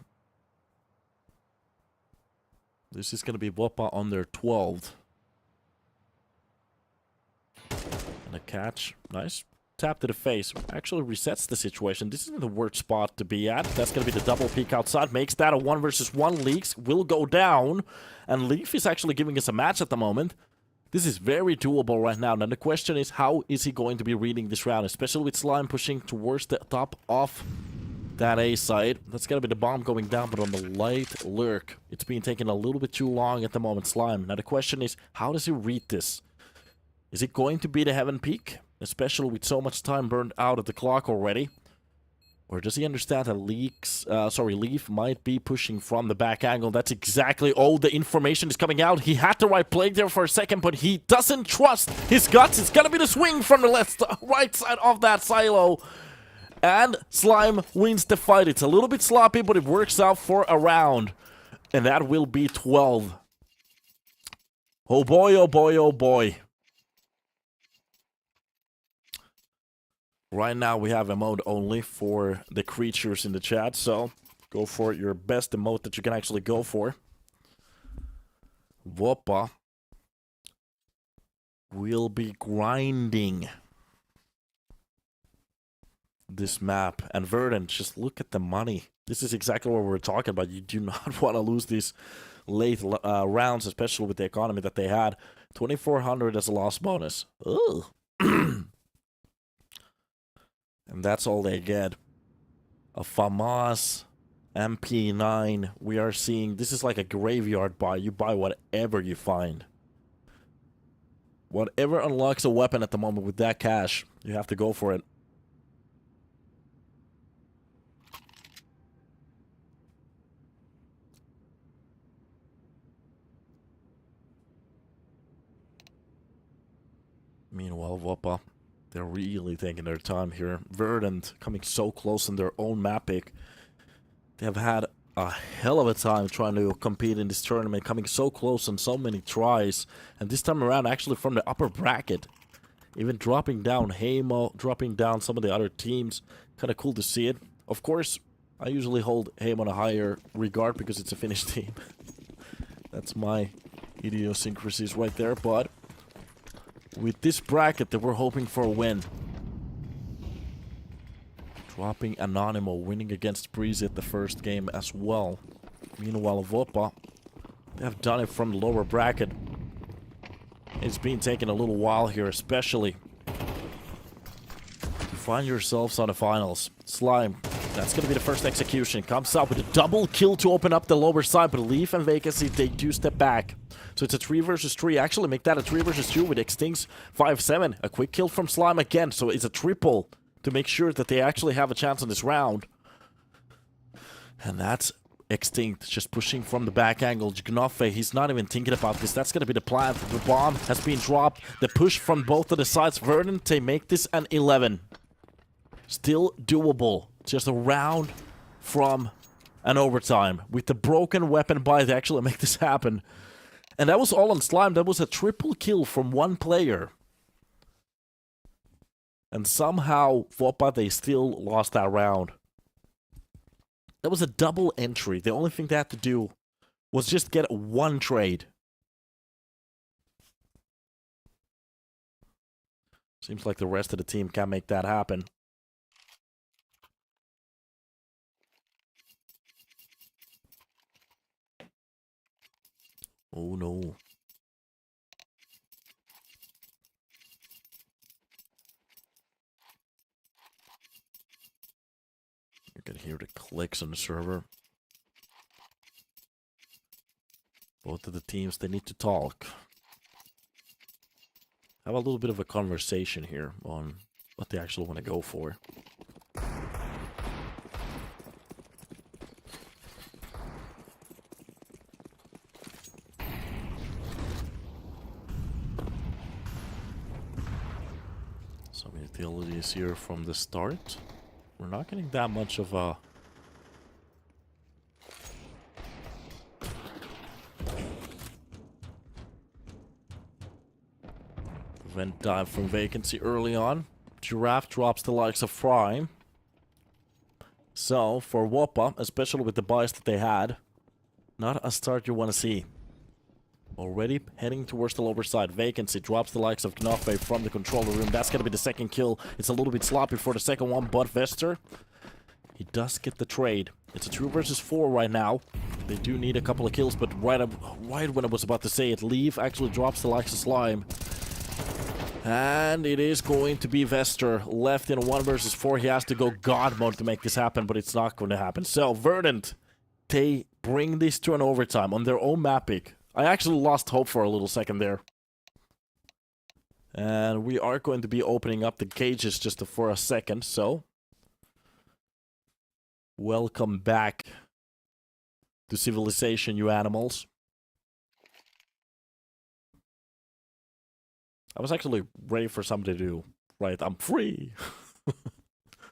This is going to be WOPA on their 12th. And a catch. Nice. Tap to the face. Actually resets the situation. This isn't the worst spot to be at. That's going to be the double peek outside. Makes that a 1 versus 1. Leaks will go down. And Leaf is actually giving us a match at the moment. This is very doable right now. Now the question is, how is he going to be reading this round? Especially with Slime pushing towards the top of that A side. That's gonna be the bomb going down, but on the light lurk. It's been taking a little bit too long at the moment, Slime. Now the question is, how does he read this? Is it going to be the Heaven Peak? Especially with so much time burned out of the clock already. Or does he understand that Leaf might be pushing from the back angle? That's exactly all the information is coming out. He had the right play there for a second, but he doesn't trust his guts. It's gonna be the swing from the right side of that silo. And Slime wins the fight. It's a little bit sloppy, but it works out for a round. And that will be 12. Oh boy, oh boy, oh boy. Right now we have emote only for the creatures in the chat, so go for your best emote that you can actually go for. WOPA will be grinding this map. And Verdant, just look at the money. This is exactly what we're talking about. You do not want to lose these late rounds, especially with the economy that they had. 2,400 as a loss bonus. Ugh. And that's all they get. A FAMAS MP9. We are seeing, this is like a graveyard buy. You buy whatever you find. Whatever unlocks a weapon at the moment with that cash, you have to go for it. Meanwhile, WOPA, they're really taking their time here. Verdant coming so close in their own map pick. They have had a hell of a time trying to compete in this tournament, coming so close on so many tries. And this time around, actually from the upper bracket. Even dropping down Hamo, dropping down some of the other teams. Kind of cool to see it. Of course, I usually hold Hamo in a higher regard because it's a Finnish team. That's my idiosyncrasies right there, but with this bracket that we're hoping for a win. Dropping Anonymous, winning against Breezy at the first game as well. Meanwhile, WOPA, they have done it from the lower bracket. It's been taking a little while here, especially to find yourselves on the finals. Slime, that's going to be the first execution. Comes out with a double kill to open up the lower side, but Leaf and Vacancy, they do step back. So it's a 3 versus 3. Actually, make that a 3 versus 2 with Extincts 5-7. A quick kill from Slime again, so it's a triple to make sure that they actually have a chance on this round. And that's Extinct just pushing from the back angle. Gnoffe, he's not even thinking about this. That's going to be the plan. The bomb has been dropped. The push from both of the sides. Verdant, they make this an 11. Still doable. Just a round from an overtime. With the broken weapon buy, they actually make this happen. And that was all on Slime. That was a triple kill from one player. And somehow, WOPA, they still lost that round. That was a double entry. The only thing they had to do was just get one trade. Seems like the rest of the team can't make that happen. Oh no. You can hear the clicks on the server. Both of the teams, they need to talk. Have a little bit of a conversation here on what they actually want to go for. Some utilities here from the start. We're not getting that much of a... Vent dive from Vacancy early on. Giraffe drops the likes of Fry. So, for WOPA, especially with the buys that they had, not a start you want to see. Already heading towards the lower side. Vacancy drops the likes of Gnoffe from the controller room. That's going to be the second kill. It's a little bit sloppy for the second one, but Vester, he does get the trade. It's a 2 versus 4 right now. They do need a couple of kills, but right when I was about to say it, Leaf actually drops the likes of Slime. And it is going to be Vester left in a 1 versus 4. He has to go God mode to make this happen, but it's not going to happen. So, Verdant, they bring this to an overtime on their own map pick. I actually lost hope for a little second there. And we are going to be opening up the cages just for a second, so... Welcome back to civilization, you animals. I was actually ready for somebody to do, right, I'm free.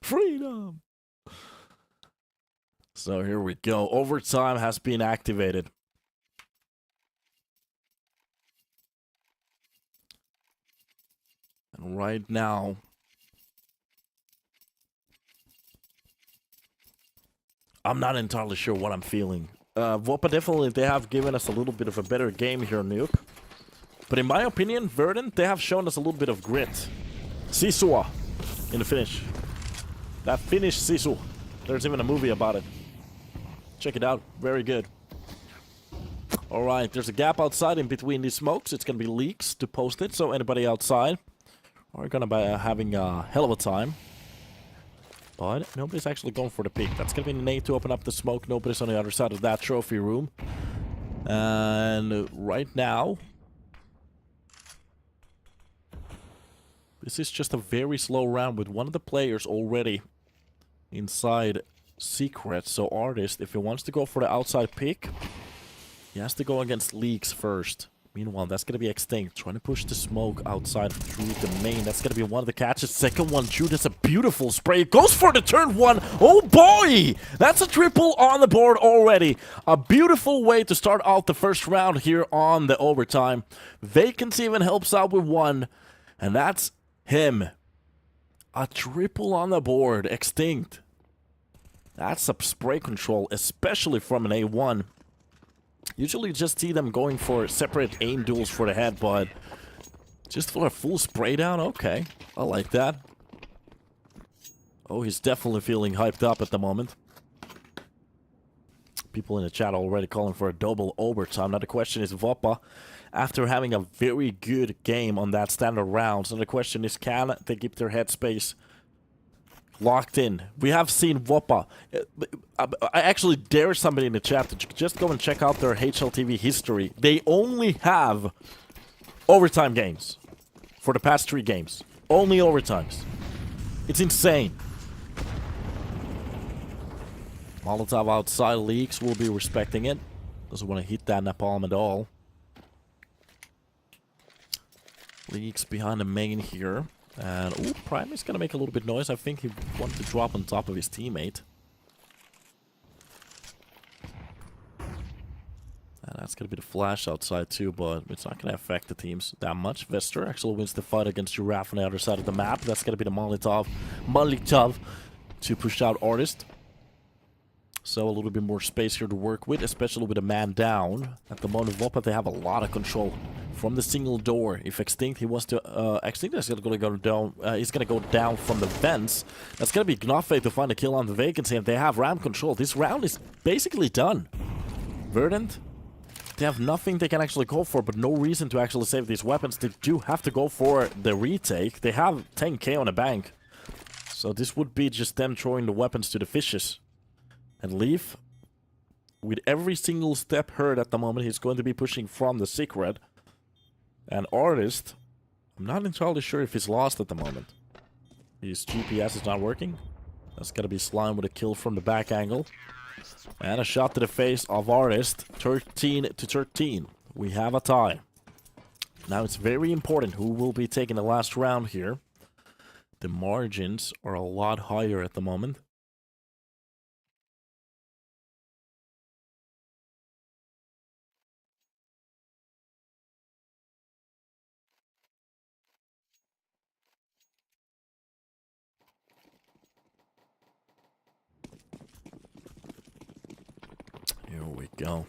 Freedom. So here we go. Overtime has been activated. And right now, I'm not entirely sure what I'm feeling. WOPA definitely, they have given us a little bit of a better game here, Nuke. But in my opinion, Verdant, they have shown us a little bit of grit. Sisua in the finish. That Finnish Sisu. There's even a movie about it. Check it out. Very good. Alright, there's a gap outside in between these smokes. It's going to be leaks to post it, so anybody outside are going to be having a hell of a time. But nobody's actually going for the peak. That's going to be an nade to open up the smoke. Nobody's on the other side of that trophy room. And right now, this is just a very slow round with one of the players already inside Secret. So Artist, if he wants to go for the outside pick, he has to go against Leaks first. Meanwhile, that's going to be Extinct, trying to push the smoke outside through the main. That's going to be one of the catches. Second one, shoot, that's a beautiful spray. Goes for the turn one. Oh boy! That's a triple on the board already. A beautiful way to start out the first round here on the overtime. Vacancy even helps out with one, and that's him. A triple on the board. Extinct. That's a spray control, especially from an A1. Usually just see them going for separate aim duels for the head, but just for a full spray down? Okay, I like that. Oh, he's definitely feeling hyped up at the moment. People in the chat already calling for a double overtime. Now the question is, WOPA, after having a very good game on that standard round, so the question is, can they keep their headspace locked in? We have seen WOPA. I actually dare somebody in the chat to just go and check out their HLTV history. They only have overtime games for the past 3 games. Only overtimes. It's insane. Molotov outside. Leaks will be respecting it. Doesn't want to hit that napalm at all. Leaks behind the main here. And, ooh, Prime is going to make a little bit noise. I think he wanted to drop on top of his teammate. And that's going to be the flash outside too, but it's not going to affect the teams that much. Vester actually wins the fight against Giraffe on the other side of the map. That's going to be the Molotov to push out Artist. So a little bit more space here to work with, especially with a man down. At the moment, WOPA, they have a lot of control from the single door. If Extinct, he wants to... Extinct is going to go down... he's going to go down from the vents. That's going to be Gnafe to find a kill on the Vacancy, and they have round control. This round is basically done. Verdant, they have nothing they can actually go for, but no reason to actually save these weapons. They do have to go for the retake. They have 10k on the bank. So this would be just them throwing the weapons to the fishes. And Leaf, with every single step heard at the moment, he's going to be pushing from the secret. And Artist, I'm not entirely sure if he's lost at the moment. His GPS is not working. That's going to be Slime with a kill from the back angle. And a shot to the face of Artist. 13-13. We have a tie. Now it's very important who will be taking the last round here. The margins are a lot higher at the moment. Here we go.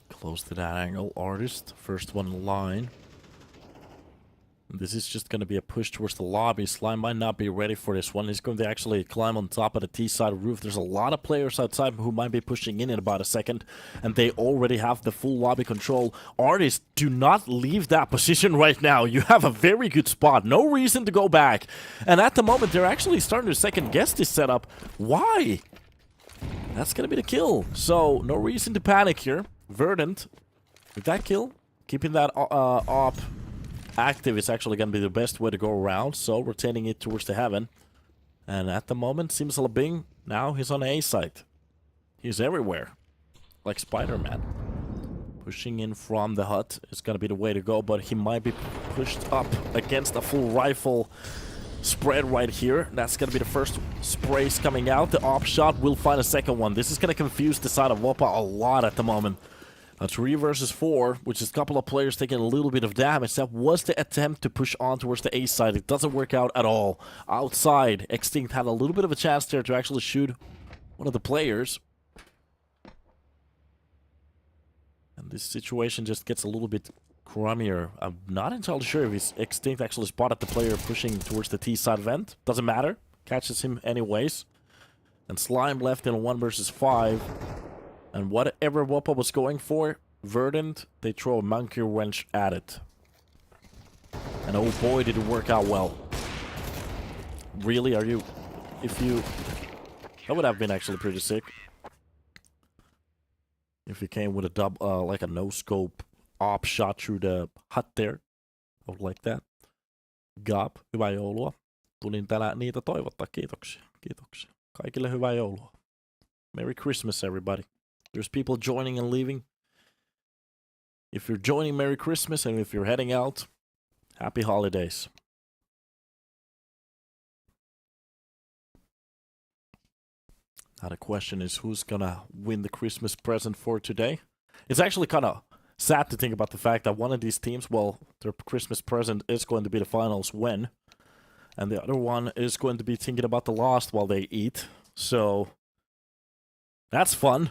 Close to that angle. Artist, first one in line. This is just going to be a push towards the lobby. Slime might not be ready for this one. He's going to actually climb on top of the T-side roof. There's a lot of players outside who might be pushing in about a second. And they already have the full lobby control. Artists, do not leave that position right now. You have a very good spot. No reason to go back. And at the moment, they're actually starting to second guess this setup. Why? That's going to be the kill. So, no reason to panic here. Verdant, with that kill, keeping that op active is actually going to be the best way to go around, so rotating it towards the heaven. And at the moment, Simsalabing, now he's on the A site. He's everywhere, like Spider-Man. Pushing in from the hut is going to be the way to go, but he might be pushed up against a full rifle spread right here. That's going to be the first sprays coming out. The op shot will find a second one. This is going to confuse the side of WOPA a lot at the moment. A 3 versus 4, which is a couple of players taking a little bit of damage. That was the attempt to push on towards the A side. It doesn't work out at all. Outside, Extinct had a little bit of a chance there to actually shoot one of the players. And this situation just gets a little bit crummier. I'm not entirely sure if his Extinct actually spotted the player pushing towards the T side vent. Doesn't matter. Catches him anyways. And Slime left in a 1 versus 5. And whatever WOPA was going for, Verdant, they throw a monkey wrench at it. And oh boy, did it work out well. Really, are you... If you... That would have been actually pretty sick. If you came with a like a no-scope op shot through the hut there. I would like that. Gab, hyvää joulua. Tulin tänään niitä toivottaa. Kiitoksia. Kiitoksia. Kaikille hyvää joulua. Merry Christmas, everybody. There's people joining and leaving. If you're joining, Merry Christmas, and if you're heading out, Happy Holidays. Now the question is, who's gonna win the Christmas present for today? It's actually kind of sad to think about the fact that one of these teams, well, their Christmas present is going to be the finals win, and the other one is going to be thinking about the lost while they eat. So that's fun.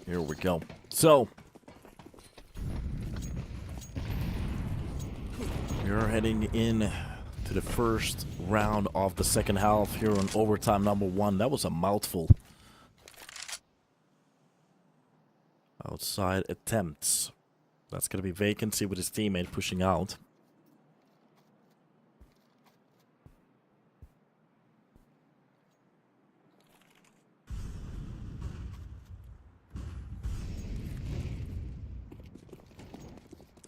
Here we go. So, we're heading in to the first round of the second half here on overtime number 1. That was a mouthful. Outside attempts. That's going to be vacancy with his teammate pushing out.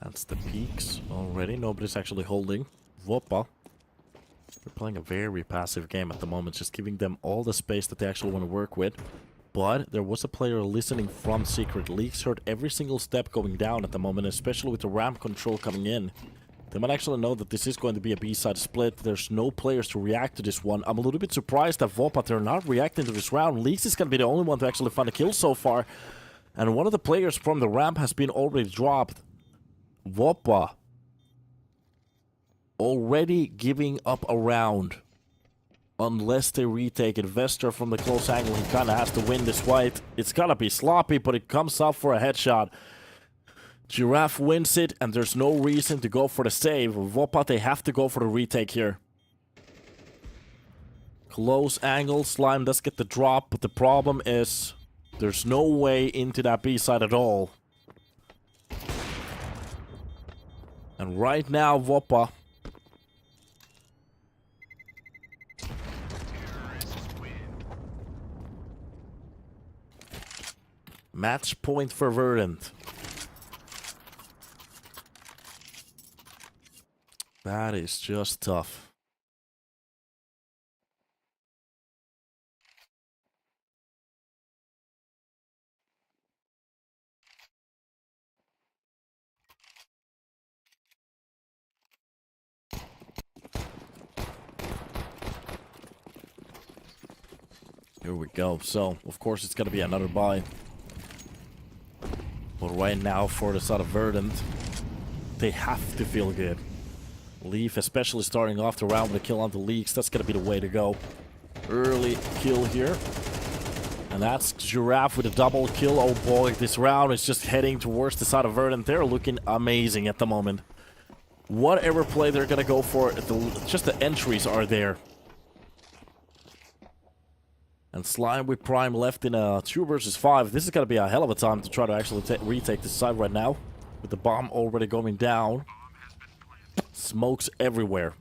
That's the peaks already. Nobody's actually holding. WOPA. They're playing a very passive game at the moment, just giving them all the space that they actually want to work with. But there was a player listening from Secret. Leaks heard every single step going down at the moment, especially with the ramp control coming in. They might actually know that this is going to be a B-side split. There's no players to react to this one. I'm a little bit surprised that WOPA, they're not reacting to this round. Leaks is going to be the only one to actually find a kill so far. And one of the players from the ramp has been already dropped. WOPA already giving up a round. Unless they retake it. Vester from the close angle, he kind of has to win this fight. It's gonna be sloppy, but it comes up for a headshot. Giraffe wins it, and there's no reason to go for the save. WOPA, they have to go for the retake here. Close angle, Slime does get the drop, but the problem is there's no way into that B side at all. And right now, WOPA match point for Verdant. That is just tough. Here we go. So, of course, it's going to be another buy. But right now, for the side of Verdant, they have to feel good. Leaf, especially starting off the round with a kill on the Leaks, that's going to be the way to go. Early kill here. And that's Giraffe with a double kill. Oh boy, this round is just heading towards the side of Verdant. They're looking amazing at the moment. Whatever play they're going to go for, just the entries are there. And Slime with Prime left in a 2 versus 5. This is going to be a hell of a time to try to actually retake this side right now. With the bomb already going down. Smokes everywhere.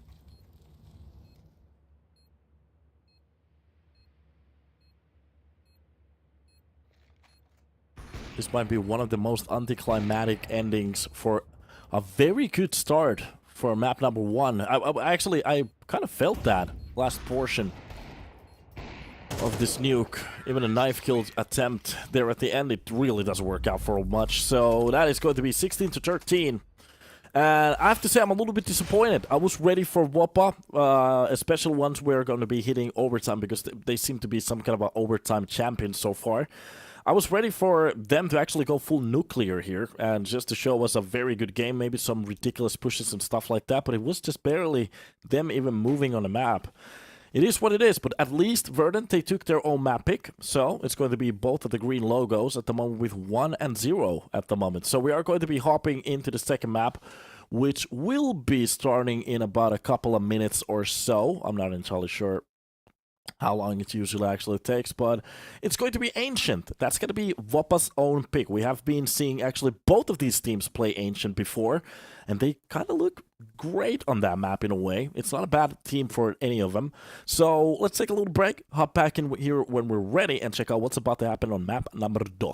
This might be one of the most anticlimactic endings for a very good start for map number 1. I kind of felt that last portion of this nuke. Even a knife kill attempt there at the end, it really doesn't work out for much. So that is going to be 16-13. And I have to say, I'm a little bit disappointed. I was ready for WOPA, especially once we're going to be hitting overtime, because they seem to be some kind of an overtime champion so far. I was ready for them to actually go full nuclear here, and just to show us a very good game, maybe some ridiculous pushes and stuff like that, but it was just barely them even moving on the map. It is what it is, but at least Verdant, they took their own map pick, so it's going to be both of the green logos at the moment with 1 and 0 at the moment. So we are going to be hopping into the second map, which will be starting in about a couple of minutes or so. I'm not entirely sure how long it usually actually takes, but it's going to be Ancient. That's going to be WOPA's own pick. We have been seeing actually both of these teams play Ancient before, and they kind of look great on that map in a way. It's not a bad team for any of them. So let's take a little break, hop back in here when we're ready, and check out what's about to happen on map number 2.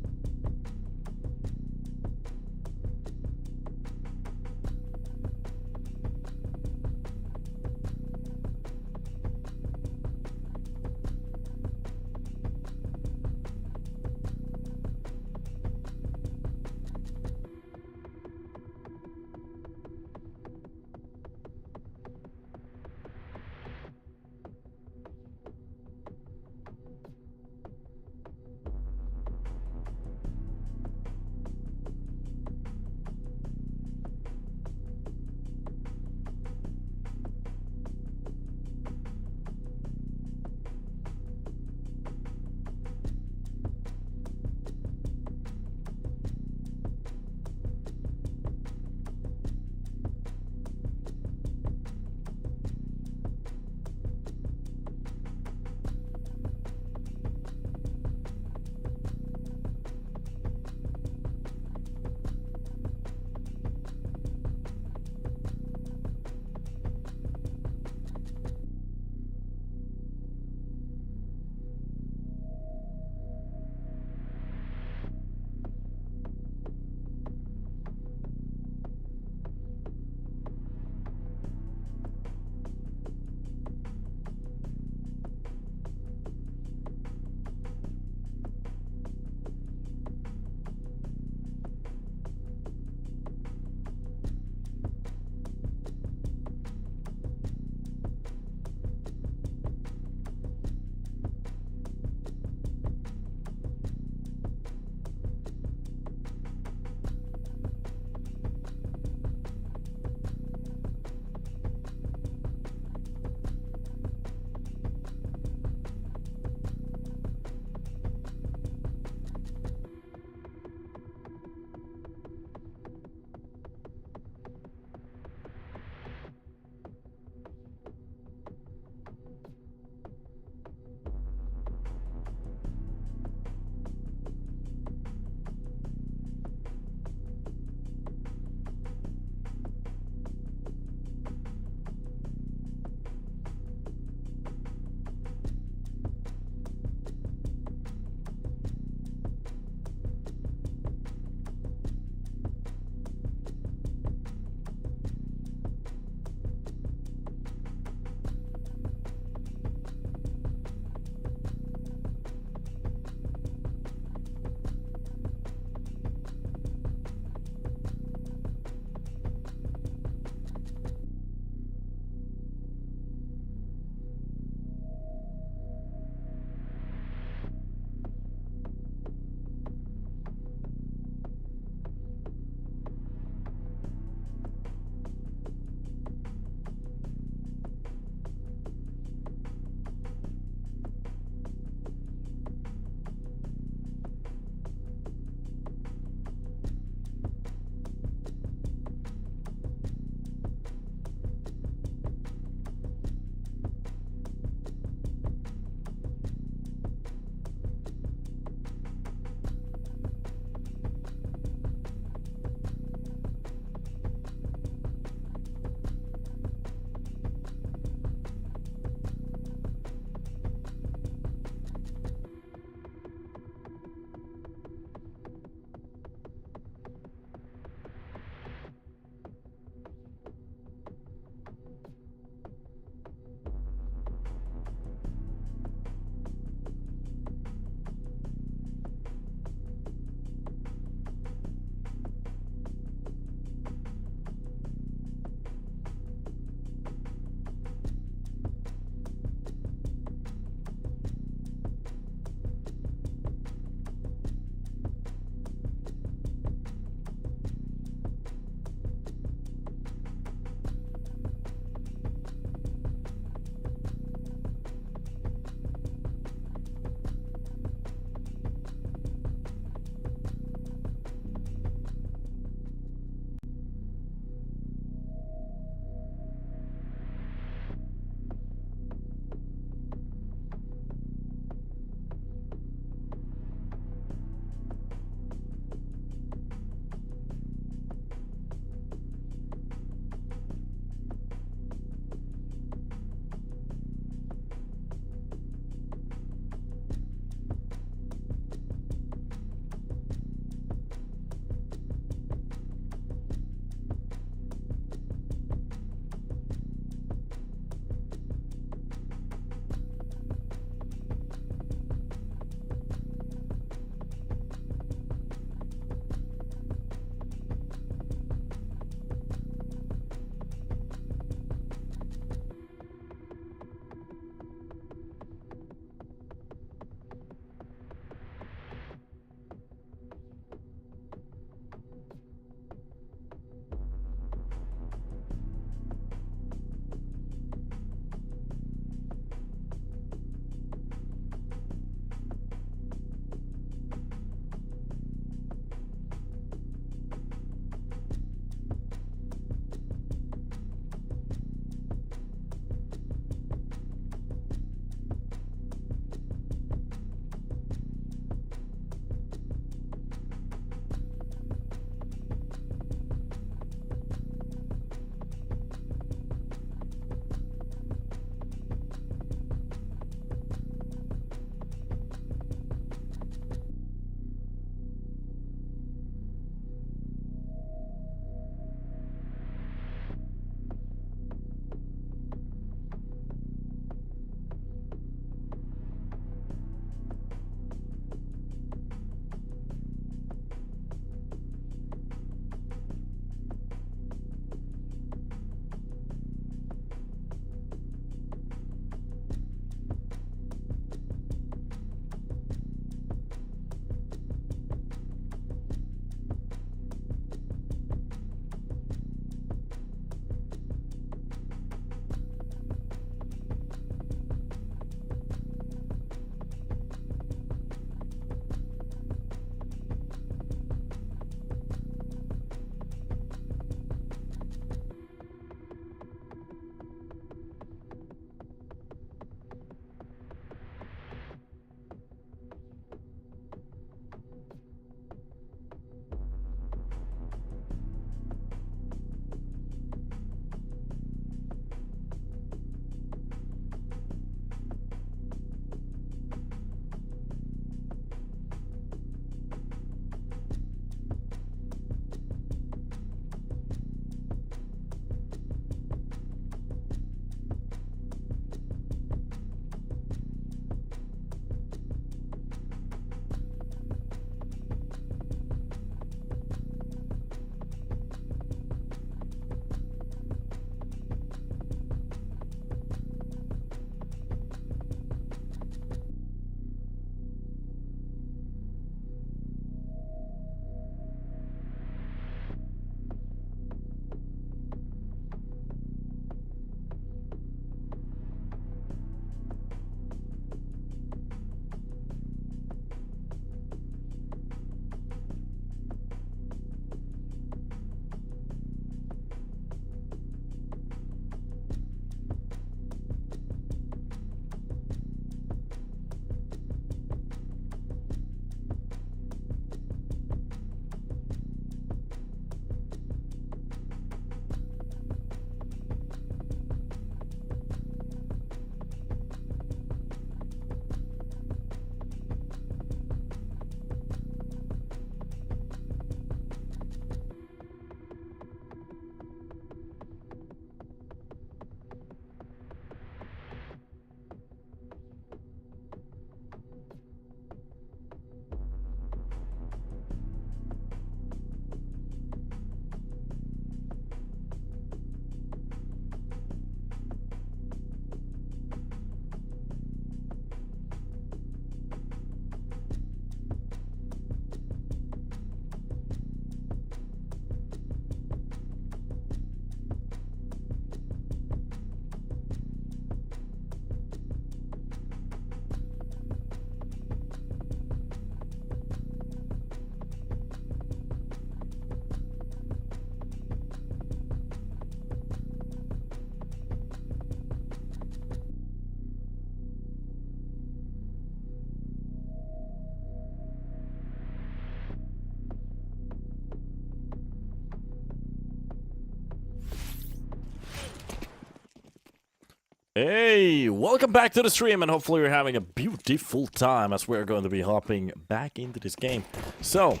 Hey, welcome back to the stream, and hopefully you're having a beautiful time as we're going to be hopping back into this game. So,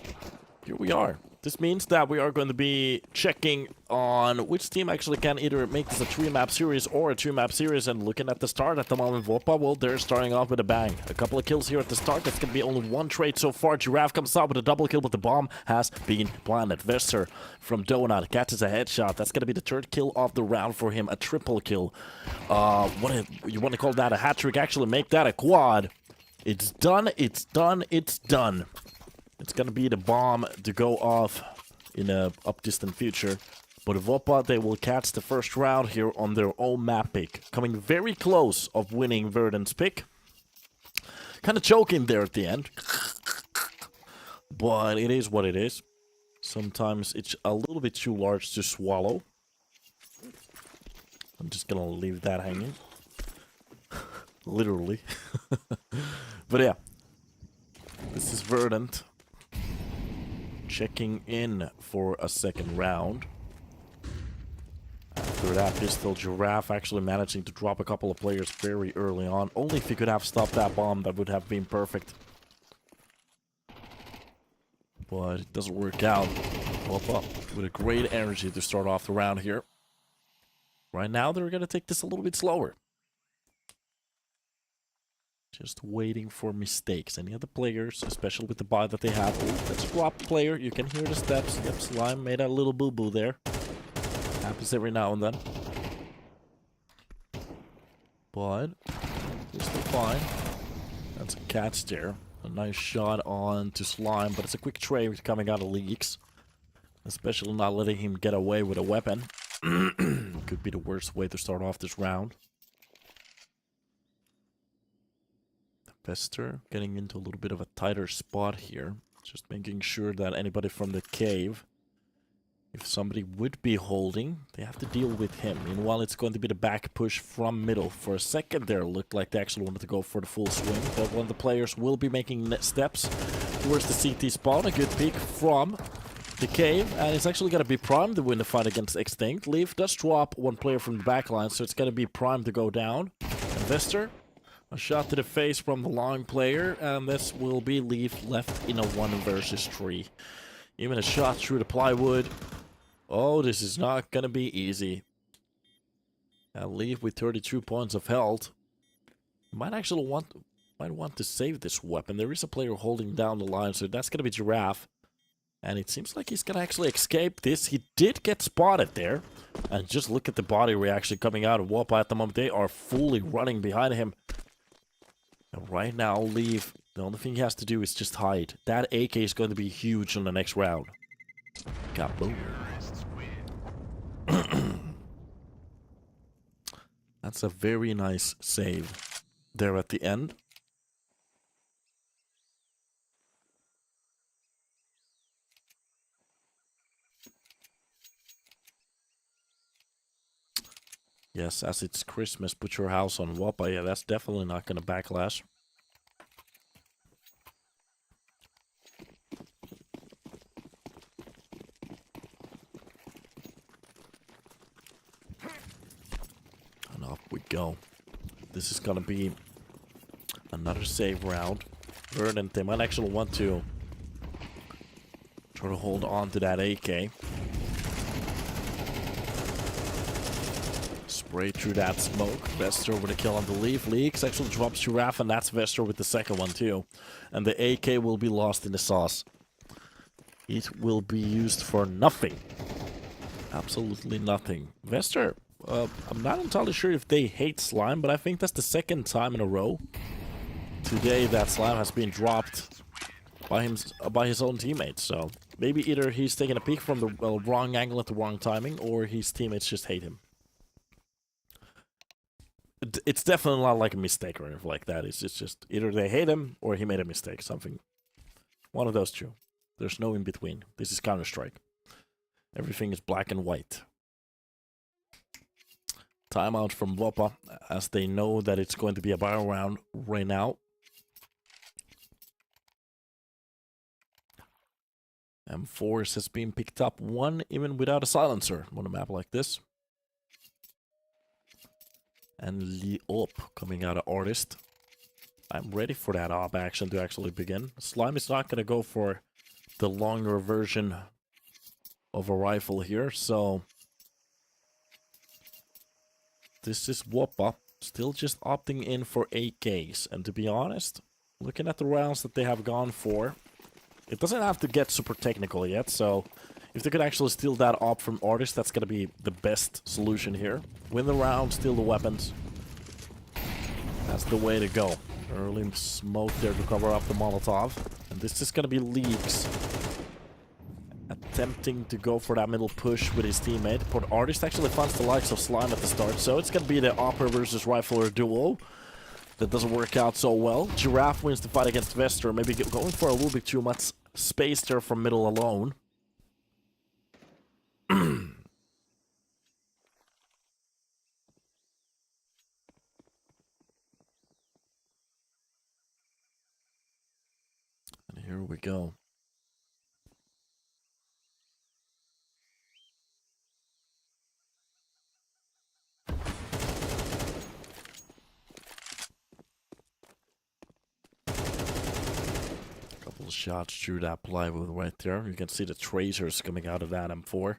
here we are. This means that we are going to be checking on which team actually can either make this a 3-map series or a 2-map series, and looking at the start at the moment, WOPA, well, they're starting off with a bang. A couple of kills here at the start. That's going to be only one trade so far. Giraffe comes out with a double kill, but the bomb has been planted. Vester from Donut catches a headshot. That's going to be the third kill of the round for him. A triple kill. You want to call that a hat trick? Actually, make that a quad. It's done, it's done, it's done. It's gonna be the bomb to go off in a up-distant future. But WOPA, they will catch the first round here on their own map pick. Coming very close of winning Verdant's pick. Kind of choking there at the end. But it is what it is. Sometimes it's a little bit too large to swallow. I'm just gonna leave that hanging. Literally. But yeah. This is Verdant. Checking in for a second round. After that pistol, Giraffe actually managing to drop a couple of players very early on. Only if he could have stopped that bomb, that would have been perfect. But it doesn't work out. WOPA with a great energy to start off the round here. Right now, they're going to take this a little bit slower. Just waiting for mistakes. Any other players, especially with the buy that they have. Oh, that's a drop player. You can hear the steps. Yep, Slime made a little boo-boo there. Happens every now and then. But we're still fine. That's a catch there. A nice shot on to Slime, but it's a quick trade coming out of Leaks. Especially not letting him get away with a weapon. Could be the worst way to start off this round. Vester getting into a little bit of a tighter spot here. Just making sure that anybody from the cave, if somebody would be holding, they have to deal with him. Meanwhile, it's going to be the back push from middle. For a second there, looked like they actually wanted to go for the full swing. But one of the players will be making steps towards the CT spawn. A good peek from the cave. And it's actually going to be primed to win the fight against Extinct. Leaf does drop one player from the back line, so it's going to be primed to go down. And Vester, a shot to the face from the long player, and this will be Leaf left in a 1 versus 3. Even a shot through the plywood. Oh, this is not gonna be easy. And Leaf with 32 points of health. Might actually want to save this weapon. There is a player holding down the line, so that's gonna be Giraffe. And it seems like he's gonna actually escape this. He did get spotted there. And just look at the body reaction coming out of WOPA at the moment. They are fully running behind him. And right now, Leaf, the only thing he has to do is just hide. That AK is going to be huge on the next round. Kaboom. That's a very nice save there at the end. Yes, as it's Christmas, put your house on WOPA. Yeah, that's definitely not going to backlash. And off we go. This is going to be another save round. Verdant, they might actually want to try to hold on to that AK. Spray through that smoke. Vester with a kill on the Leaf. Leaks actually drops Giraffe, and that's Vester with the second one too. And the AK will be lost in the sauce. It will be used for nothing. Absolutely nothing. Vester, I'm not entirely sure if they hate Slime, but I think that's the second time in a row today that Slime has been dropped by his own teammates. So maybe either he's taking a peek from the wrong angle at the wrong timing, or his teammates just hate him. It's definitely not like a mistake or anything like that. It's just either they hate him or he made a mistake. Something. One of those two. There's no in between. This is Counter-Strike. Everything is black and white. Timeout from WOPA, as they know that it's going to be a battle round right now. M4 has been picked up, one even without a silencer on a map like this. And the op coming out of Artist. I'm ready for that op action to actually begin. Slime is not going to go for the longer version of a rifle here, so this is WOPA, still just opting in for AKs. And to be honest, looking at the rounds that they have gone for, it doesn't have to get super technical yet, so if they could actually steal that op from Artist, that's going to be the best solution here. Win the round, steal the weapons. That's the way to go. Early smoke there to cover up the Molotov. And this is going to be Leaks attempting to go for that middle push with his teammate. But Artist actually finds the likes of Slime at the start, so it's going to be the Opera versus Rifler duo. That doesn't work out so well. Giraffe wins the fight against Vester, maybe going for a little bit too much space there from middle alone. And here we go. Couple of shots through that plywood right there. You can see the tracers coming out of that M4.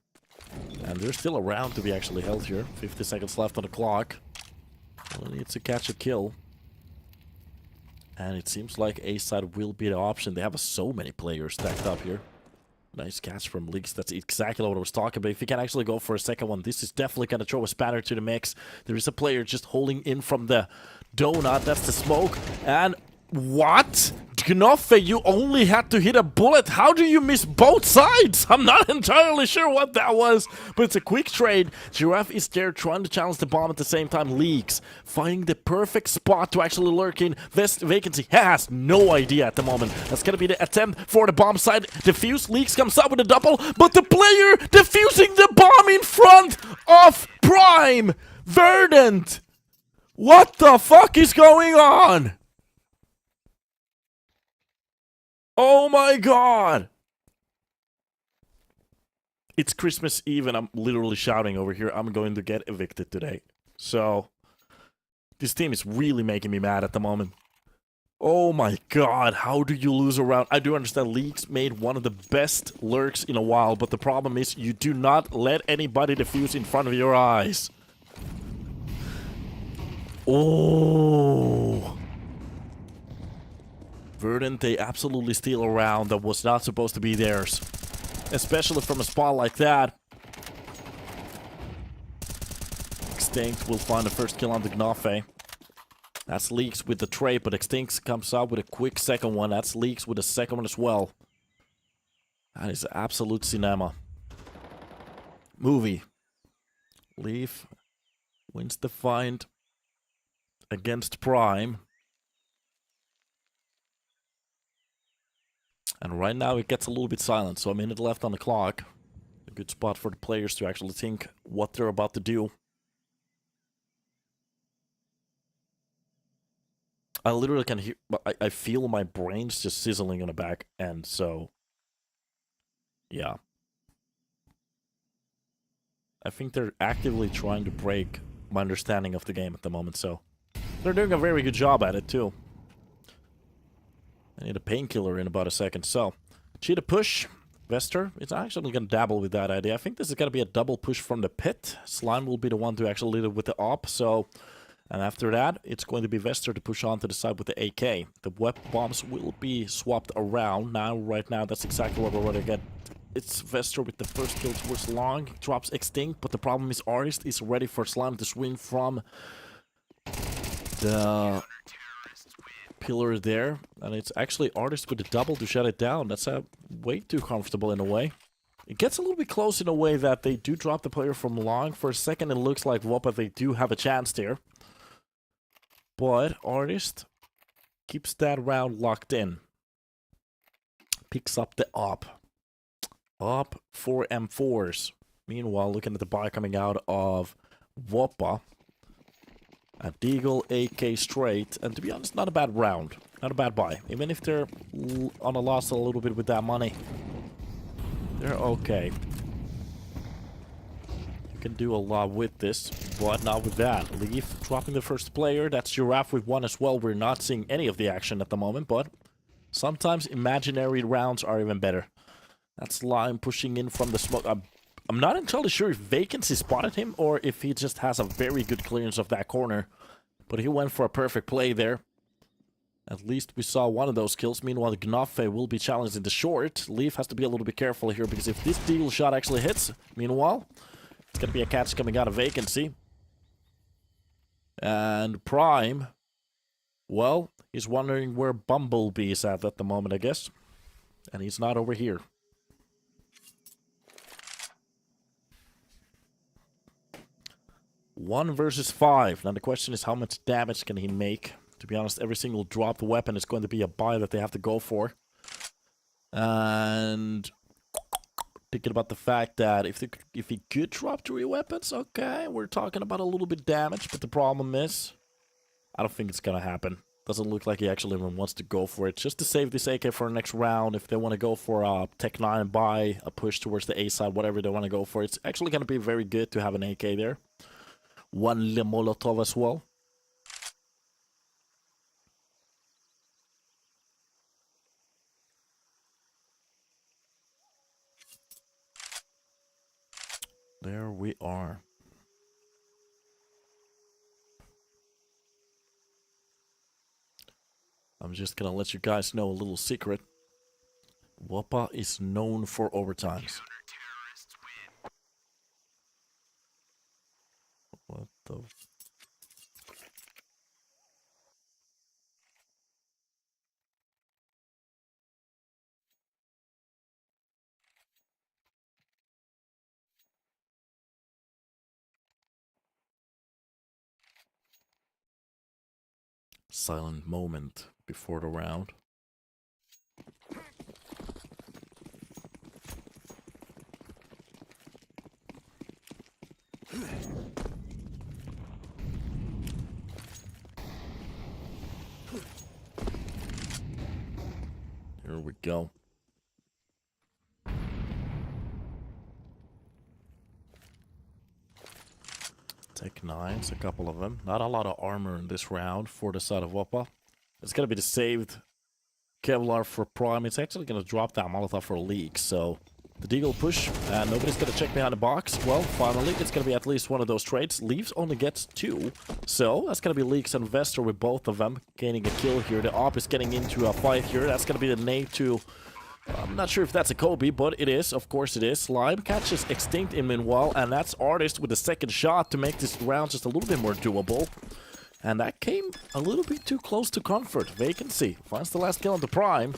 And there's still a round to be actually held here. 50 seconds left on the clock. Well, needs to catch a kill. And it seems like A side will be the option. They have so many players stacked up here. Nice catch from Leaks. That's exactly what I was talking about. If you can actually go for a second one, this is definitely going to throw a spanner to the mix. There is a player just holding in from the donut. That's the smoke. And what? Knoffe, you only had to hit a bullet. How do you miss both sides? I'm not entirely sure what that was, but it's a quick trade. Giraffe is there trying to challenge the bomb at the same time. Leaks finding the perfect spot to actually lurk in. Vacancy has no idea at the moment. That's going to be the attempt for the bomb side. Defuse. Leaks comes up with a double, but the player defusing the bomb in front of Prime. Verdant. What the fuck is going on? Oh my god! It's Christmas Eve and I'm literally shouting over here, I'm going to get evicted today. So, this team is really making me mad at the moment. Oh my god, how do you lose a round? I do understand Leaks made one of the best lurks in a while, but the problem is you do not let anybody defuse in front of your eyes. Oh... Verdant, they absolutely steal a round that was not supposed to be theirs. Especially from a spot like that. Extinct will find the first kill on the Knoffe. That's Leaks with the trade, but Extinct comes out with a quick second one. That's Leaks with the second one as well. That is absolute cinema. Movie. Leaf wins the fight against Prime. And right now it gets a little bit silent, so a minute left on the clock. A good spot for the players to actually think what they're about to do. I literally can hear, I feel my brains just sizzling on the back end, so yeah. I think they're actively trying to break my understanding of the game at the moment, so they're doing a very good job at it too. I need a painkiller in about a second. So, cheetah push. Vester is actually going to dabble with that idea. I think this is going to be a double push from the pit. Slime will be the one to actually lead it with the op. So, and after that, it's going to be Vester to push on to the side with the AK. The web bombs will be swapped around. Right now, that's exactly what we're going to get. It's Vester with the first kill towards Long. Drops Extinct, but the problem is Artist is ready for Slime to swing from the pillar there, and it's actually Artist with the double to shut it down. That's way too comfortable in a way. It gets a little bit close in a way that they do drop the player from Long. For a second it looks like WOPA, they do have a chance there. But Artist keeps that round locked in. Picks up the op. Op for M4s. Meanwhile, looking at the buy coming out of WOPA. A Deagle AK straight, and to be honest, not a bad round. Not a bad buy. Even if they're on a loss a little bit with that money, they're okay. Can do a lot with this, but not with that. Leaf dropping the first player. That's Giraffe with one as well. We're not seeing any of the action at the moment, but sometimes imaginary rounds are even better. That's Lime pushing in from the smoke. I'm not entirely sure if Vacancy spotted him or if he just has a very good clearance of that corner. But he went for a perfect play there. At least we saw one of those kills. Meanwhile, Gnaffe will be challenged in the short. Leaf has to be a little bit careful here because if this deagle shot actually hits, meanwhile, it's going to be a catch coming out of Vacancy. And Prime, well, he's wondering where Bumblebee is at the moment, I guess. And he's not over here. One versus 5. Now the question is how much damage can he make? To be honest, every single dropped weapon is going to be a buy that they have to go for. And thinking about the fact that if he could drop 3 weapons, okay, we're talking about a little bit damage. But the problem is, I don't think it's going to happen. Doesn't look like he actually even wants to go for it. Just to save this AK for the next round, if they want to go for a Tech 9 buy, a push towards the A side, whatever they want to go for. It's actually going to be very good to have an AK there. One Molotov as well. There we are. I'm just gonna let you guys know a little secret. WOPA is known for overtimes. What the... Silent moment before the round. Here we go. Tech 9s, a couple of them. Not a lot of armor in this round for the side of WOPA. It's gonna be the saved Kevlar for Prime. It's actually gonna drop that Molotov for a leak, so the Deagle push, and nobody's gonna check behind the box. Well, finally, it's gonna be at least one of those trades. Leaves only gets 2, so that's gonna be Leaks and Vester with both of them gaining a kill here. The Op is getting into a fight here. That's gonna be the nade to... I'm not sure if that's a Kobe, but it is. Of course it is. Slime catches Extinct in meanwhile, and that's Artist with the second shot to make this round just a little bit more doable. And that came a little bit too close to comfort. Vacancy finds the last kill on the Prime.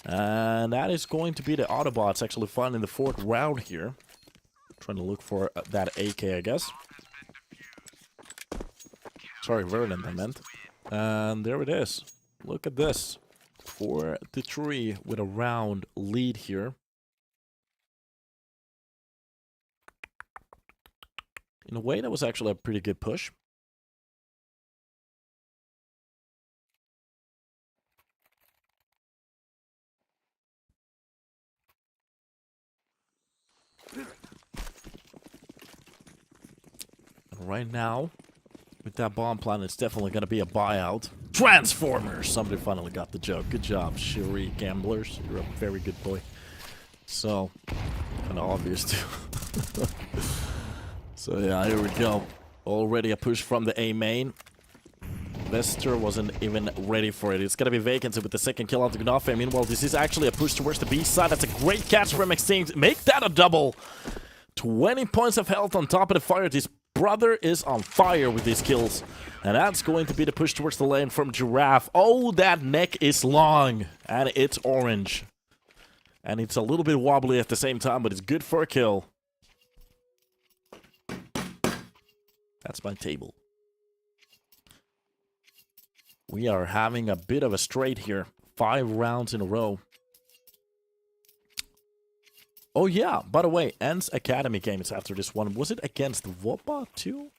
And that is going to be the Autobots actually finding the 4th round here. Trying to look for that AK, I guess. Sorry, Verdant, I meant. And there it is. Look at this. 4-3 with a round lead here. In a way, that was actually a pretty good push. And right now, with that bomb plan, it's definitely going to be a buyout. Transformers! Somebody finally got the joke. Good job, Shuri Gamblers. You're a very good boy. So, kind of obvious too. So yeah, here we go. Already a push from the A main. Vester wasn't even ready for it. It's going to be Vacancy with the second kill out of Gnaffe. Meanwhile, this is actually a push towards the B side. That's a great catch from Extinct. Make that a double. 20 points of health on top of the fire. This brother is on fire with these kills. And that's going to be the push towards the lane from Giraffe. Oh, that neck is long. And it's orange. And it's a little bit wobbly at the same time, but it's good for a kill. That's my table. We are having a bit of a straight here. 5 rounds in a row. Oh yeah, by the way, Ends Academy game is after this one. Was it against WOPA too?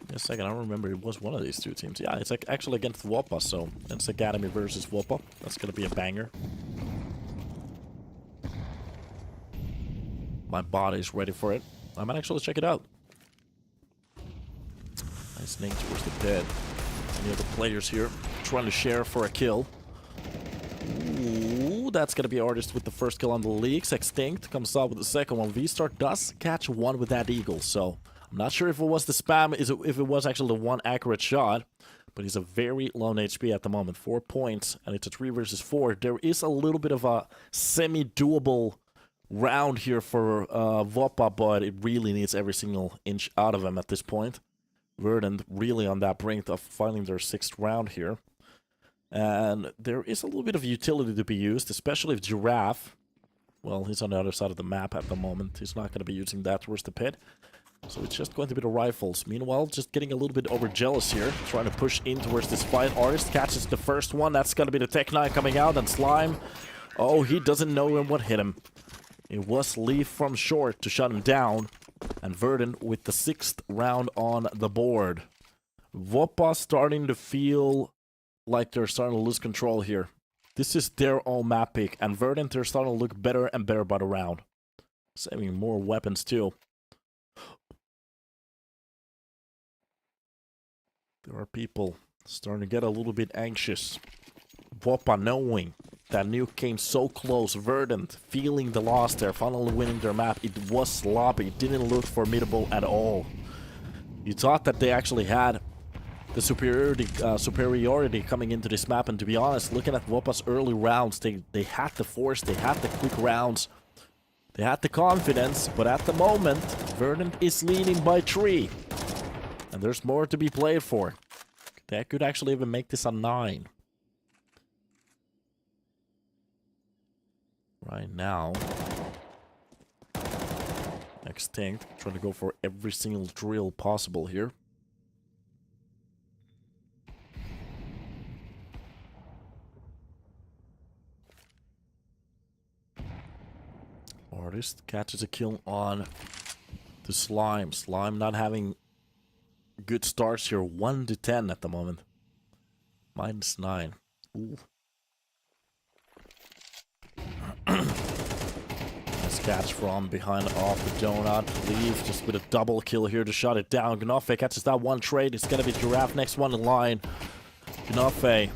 Wait a second, I don't remember. It was one of these 2 teams. Yeah, it's actually against WOPA, so Ends Academy versus WOPA. That's gonna be a banger. My body's ready for it. I might actually check it out. Nice name towards the bed. Any other players here trying to share for a kill. Ooh, that's gonna be Artist with the first kill on the leagues. Extinct comes out with the second one. V-Star does catch one with that eagle, so I'm not sure if it was the spam, if it was actually the one accurate shot, but he's a very low on HP at the moment. 4 points, and it's a 3 versus 4. There is a little bit of a semi-doable round here for WOPA, but it really needs every single inch out of him at this point. Verdant really on that brink of finding their 6th round here. And there is a little bit of utility to be used, especially if Giraffe, well, he's on the other side of the map at the moment. He's not going to be using that towards the pit. So it's just going to be the rifles. Meanwhile, just getting a little bit overjealous here, trying to push in towards this fight. Artist catches the first one. That's going to be the Tech 9 coming out, and Slime. Oh, he doesn't know what hit him. It was Leaf from short to shut him down. And Verdant with the 6th round on the board. WOPA starting to feel like they're starting to lose control here. This is their own map pick, and Verdant, they're starting to look better and better by the round. Saving more weapons too. There are people starting to get a little bit anxious. WOPA knowing that nuke came so close. Verdant feeling the loss there, finally winning their map. It was sloppy, it didn't look formidable at all. You thought that they actually had the superiority coming into this map, and to be honest, looking at WOPA's early rounds, they had the force, they had the quick rounds, they had the confidence, but at the moment, Verdant is leading by 3. And there's more to be played for. They could actually even make this a 9. Right now, Extinct, trying to go for every single drill possible here. Artist catches a kill on the Slime. Slime not having good starts here. 1 to 10 at the moment. -9. Ooh. Nice catch from behind off the donut. Leave just with a double kill here to shut it down. Gnafe catches that one trade. It's gonna be Giraffe next one in line. Gnafe.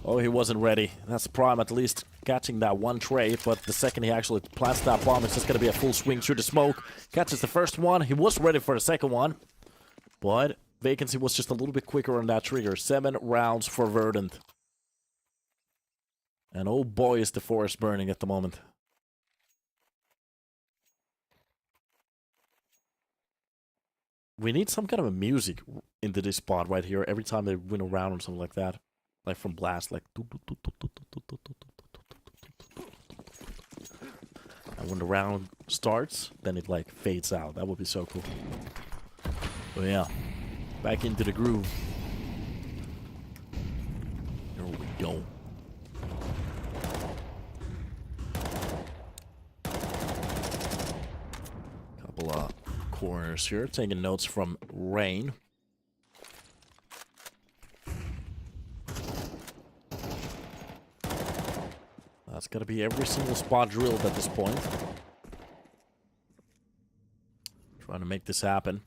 Oh, he wasn't ready. That's Prime at least catching that one trade, but the second he actually plants that bomb, it's just gonna be a full swing through the smoke. Catches the first one. He was ready for the second one, but Vacancy was just a little bit quicker on that trigger. 7 rounds for Verdant. And oh boy, is the forest burning at the moment. We need some kind of a music into this spot right here every time they win a round or something like that. Like from Blast, like... And when the round starts, then it like fades out. That would be so cool. But yeah, back into the groove. Here we go. Couple of corners here, taking notes from Rain. That's gotta be every single spot drilled at this point. Trying to make this happen.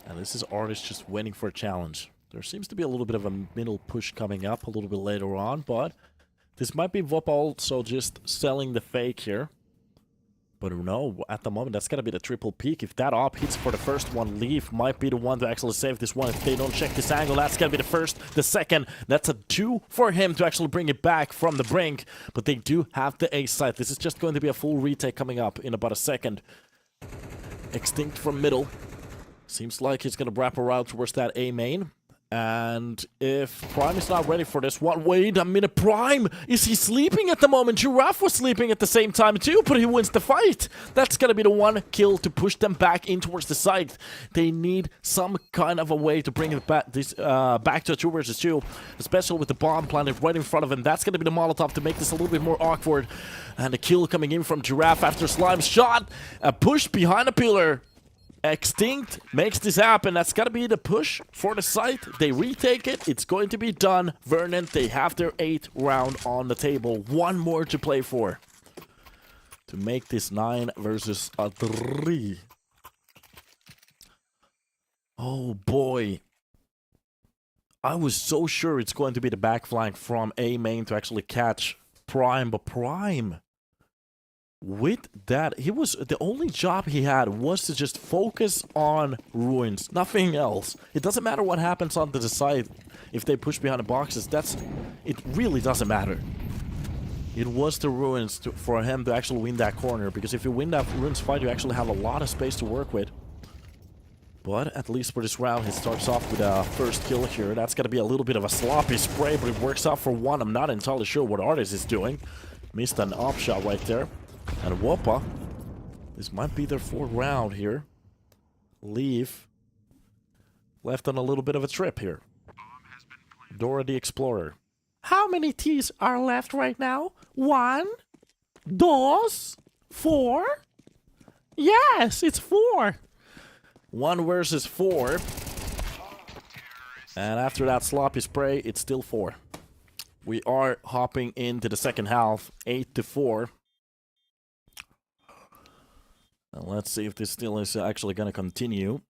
And this is Artist just waiting for a challenge. There seems to be a little bit of a middle push coming up a little bit later on, but this might be WOPA also just selling the fake here. But no, at the moment, that's going to be the triple peak. If that op hits for the first one, Leaf might be the one to actually save this one. If they don't check this angle, that's going to be the first. The second, that's a 2 for him to actually bring it back from the brink. But they do have the ace side. This is just going to be a full retake coming up in about a second. Extinct from middle. Seems like he's going to wrap around towards that A main. And if Prime is not ready for this one, wait a minute, Prime, is he sleeping at the moment? Giraffe was sleeping at the same time too, but he wins the fight. That's gonna be the one kill to push them back in towards the site. They need some kind of a way to bring it back, back to a 2 versus 2, especially with the bomb planted right in front of him. That's gonna be the Molotov to make this a little bit more awkward. And a kill coming in from Giraffe after Slime's shot, a push behind a pillar. Extinct makes this happen. That's gotta be the push for the site. They retake it. It's going to be done. Verdant, they have their 8th round on the table. One more to play for. To make this 9 versus a 3. Oh boy. I was so sure it's going to be the back flank from A main to actually catch Prime, but Prime... With that, he was the only job he had was to just focus on ruins, nothing else. It doesn't matter what happens on the side if they push behind the boxes. It really doesn't matter. It was the ruins for him to actually win that corner, because if you win that ruins fight, you actually have a lot of space to work with. But at least for this round, he starts off with a first kill here. That's gonna be a little bit of a sloppy spray, but it works out for one. I'm not entirely sure what Artist is doing. Missed an op shot right there. And WOPA, this might be their 4th round here. Leaf left on a little bit of a trip here. Dora the Explorer. How many T's are left right now? 1, 2, 4? Yes, it's 4. 1 versus 4. And after that sloppy spray, it's still 4. We are hopping into the second half, 8-4. And let's see if this still is actually going to continue.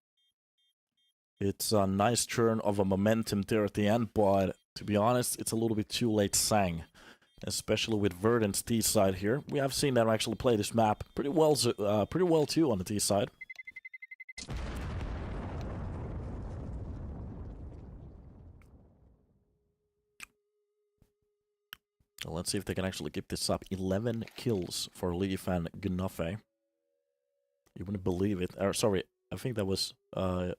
It's a nice turn of a momentum there at the end, but to be honest, it's a little bit too late sang. Especially with Verdant's T side here. We have seen them actually play this map pretty well too on the T side. So let's see if they can actually keep this up. 11 kills for Leaf and Gnuffy. You wouldn't believe it. Sorry, I think that was... where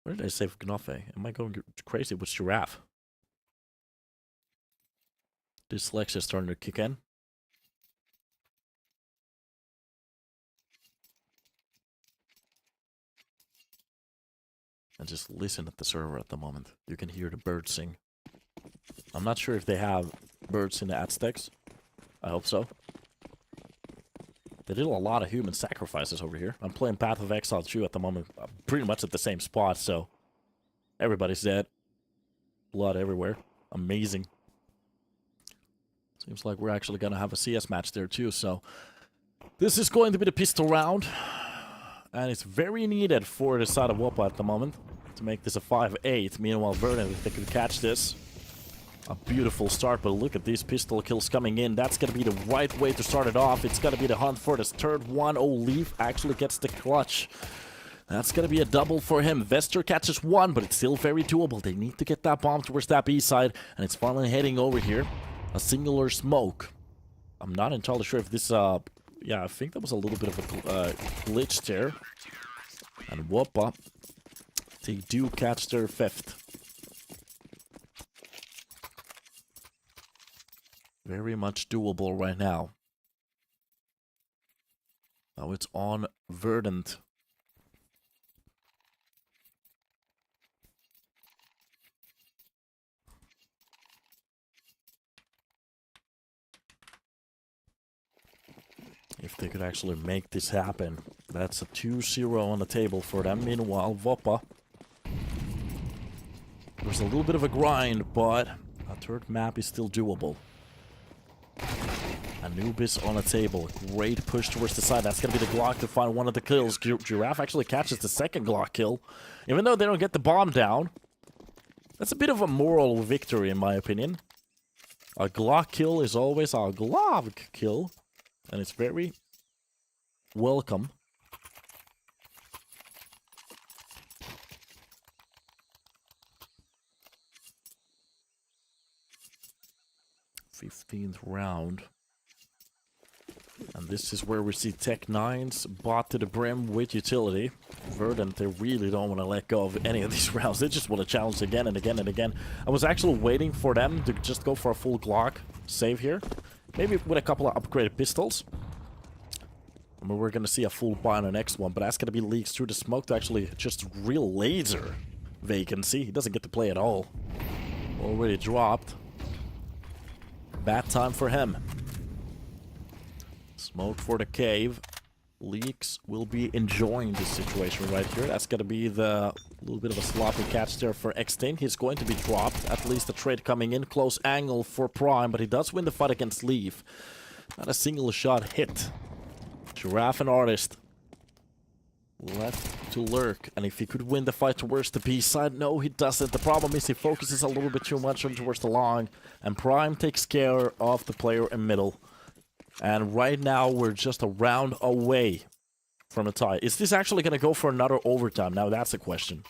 did I save Gnuffy? Am I going crazy with Giraffe? Dyslexia is starting to kick in. And just listen at the server at the moment. You can hear the birds sing. I'm not sure if they have birds in the Aztecs. I hope so. They did a lot of human sacrifices over here. I'm playing Path of Exile 2 at the moment. I'm pretty much at the same spot, so... Everybody's dead. Blood everywhere. Amazing. Seems like we're actually gonna have a CS match there too, so... This is going to be the pistol round. And it's very needed for the side of WOPA at the moment. To make this a 5-8. Meanwhile, Verdant, if they can catch this... A beautiful start, but look at these pistol kills coming in. That's going to be the right way to start it off. It's going to be the hunt for this 3rd one. Oh, Leaf actually gets the clutch. That's going to be a double for him. Vester catches 1, but it's still very doable. They need to get that bomb towards that B side, and it's finally heading over here. A singular smoke. I'm not entirely sure if this, yeah, I think that was a little bit of a glitch there. And WOPA, they do catch their 5th. Very much doable right now. Now it's on Verdant. If they could actually make this happen. That's a 2-0 on the table for them. Meanwhile, WOPA. There's a little bit of a grind, but a 3rd map is still doable. Anubis on the table. Great push towards the side. That's going to be the Glock to find one of the kills. Giraffe actually catches the 2nd Glock kill. Even though they don't get the bomb down. That's a bit of a moral victory in my opinion. A Glock kill is always a Glock kill. And it's very welcome. '15th round. And this is where we see Tech 9's bought to the brim with utility. Verdant, they really don't want to let go of any of these rounds. They just want to challenge again and again and again. I was actually waiting for them to just go for a full Glock save here. Maybe with a couple of upgraded pistols. I mean, we're going to see a full buy on the next one, but that's going to be leaks through the smoke to actually just real laser vacancy. He doesn't get to play at all. Already dropped. Bad time for him. Smoke for the cave. Leaks will be enjoying this situation right here. That's going to be the little bit of a sloppy catch there for Extinct. He's going to be dropped. At least a trade coming in. Close angle for Prime, but he does win the fight against Leaf. Not a single shot hit. Giraffe and Artist left to lurk. And if he could win the fight towards the B side, no, he doesn't. The problem is he focuses a little bit too much on towards the long. And Prime takes care of the player in middle. And right now, we're just a round away from a tie. Is this actually going to go for another overtime? Now, that's the question.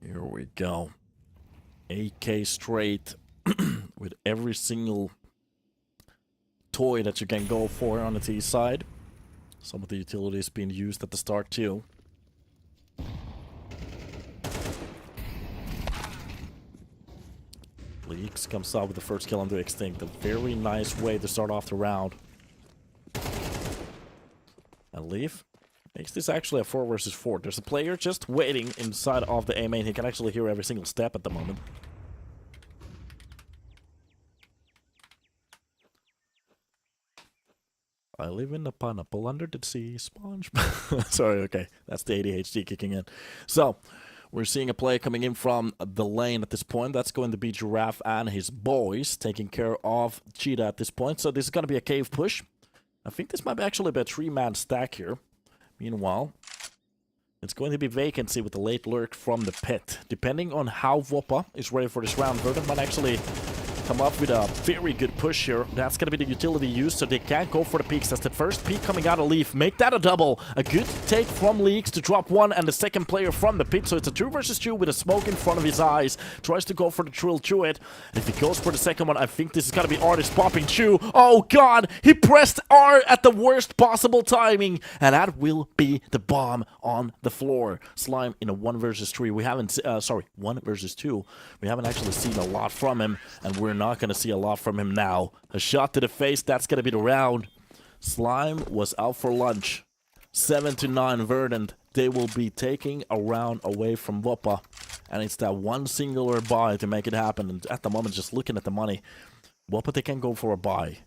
Here we go. AK straight with every single toy that you can go for on the T side. Some of the utilities being used at the start too. Leaks comes out with the first kill on the Extinct. A very nice way to start off the round. And Leaf makes this actually a 4 versus 4. There's a player just waiting inside of the A main. He can actually hear every single step at the moment. I live in a pineapple under the sea, sponge. Sorry, okay. That's the ADHD kicking in. So, we're seeing a play coming in from the lane at this point. That's going to be Giraffe and his boys taking care of Cheetah at this point. So, this is going to be a cave push. I think this might actually be a 3-man stack here. Meanwhile, it's going to be vacancy with the late lurk from the pit. Depending on how WOPA is ready for this round, Verdant might actually come up with a very good push here. That's going to be the utility used, so they can't go for the peaks. That's the first peak coming out of Leaf. Make that a double. A good take from Leaks to drop one, and the second player from the pit. So it's a 2 versus 2 with a smoke in front of his eyes. Tries to go for the trill to it. And if he goes for the second one, I think this is going to be Artist popping Chew. Oh god, he pressed R at the worst possible timing. And that will be the bomb on the floor. Slime in a 1 versus 3. We haven't, 1 versus 2. We haven't actually seen a lot from him, and we're not going to see a lot from him now. A shot to the face, that's going to be the round. Slime was out for lunch. 7-9 Verdant. They will be taking a round away from WOPA. And it's that one singular buy to make it happen. And at the moment, just looking at the money, WOPA, they can go for a buy.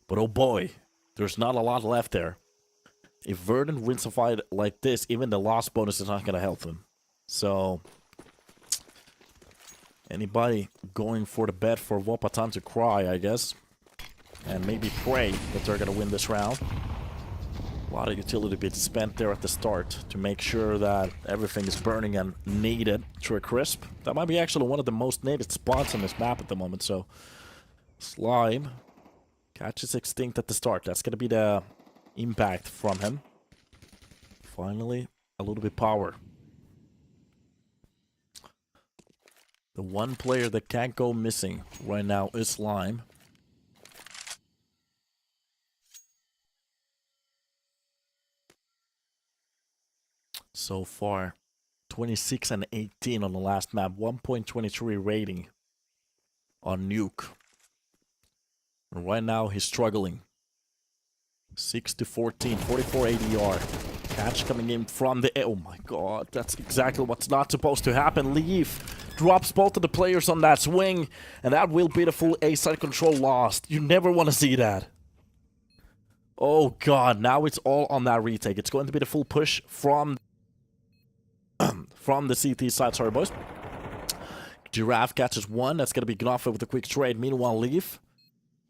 But oh boy, there's not a lot left there. If Verdant wins a fight like this, even the loss bonus is not going to help them. So anybody going for the bet for WOPA, time to cry, I guess. And maybe pray that they're going to win this round. A lot of utility bits spent there at the start to make sure that everything is burning and needed to a crisp. That might be actually one of the most needed spots on this map at the moment. So, Slime catches Extinct at the start. That's going to be the impact from him. Finally, a little bit power. The one player that can't go missing right now is Slime. So far, 26 and 18 on the last map, 1.23 rating on Nuke. And right now he's struggling. 6-14, 44 ADR. Catch coming in from the... Oh my god, that's exactly what's not supposed to happen. Leaf drops both of the players on that swing, and that will be the full A-side control lost. You never want to see that. Oh god, now it's all on that retake. It's going to be the full push from the CT side. Sorry, boys. Giraffe catches one. That's going to be Gnoffe with a quick trade. Meanwhile, Leaf,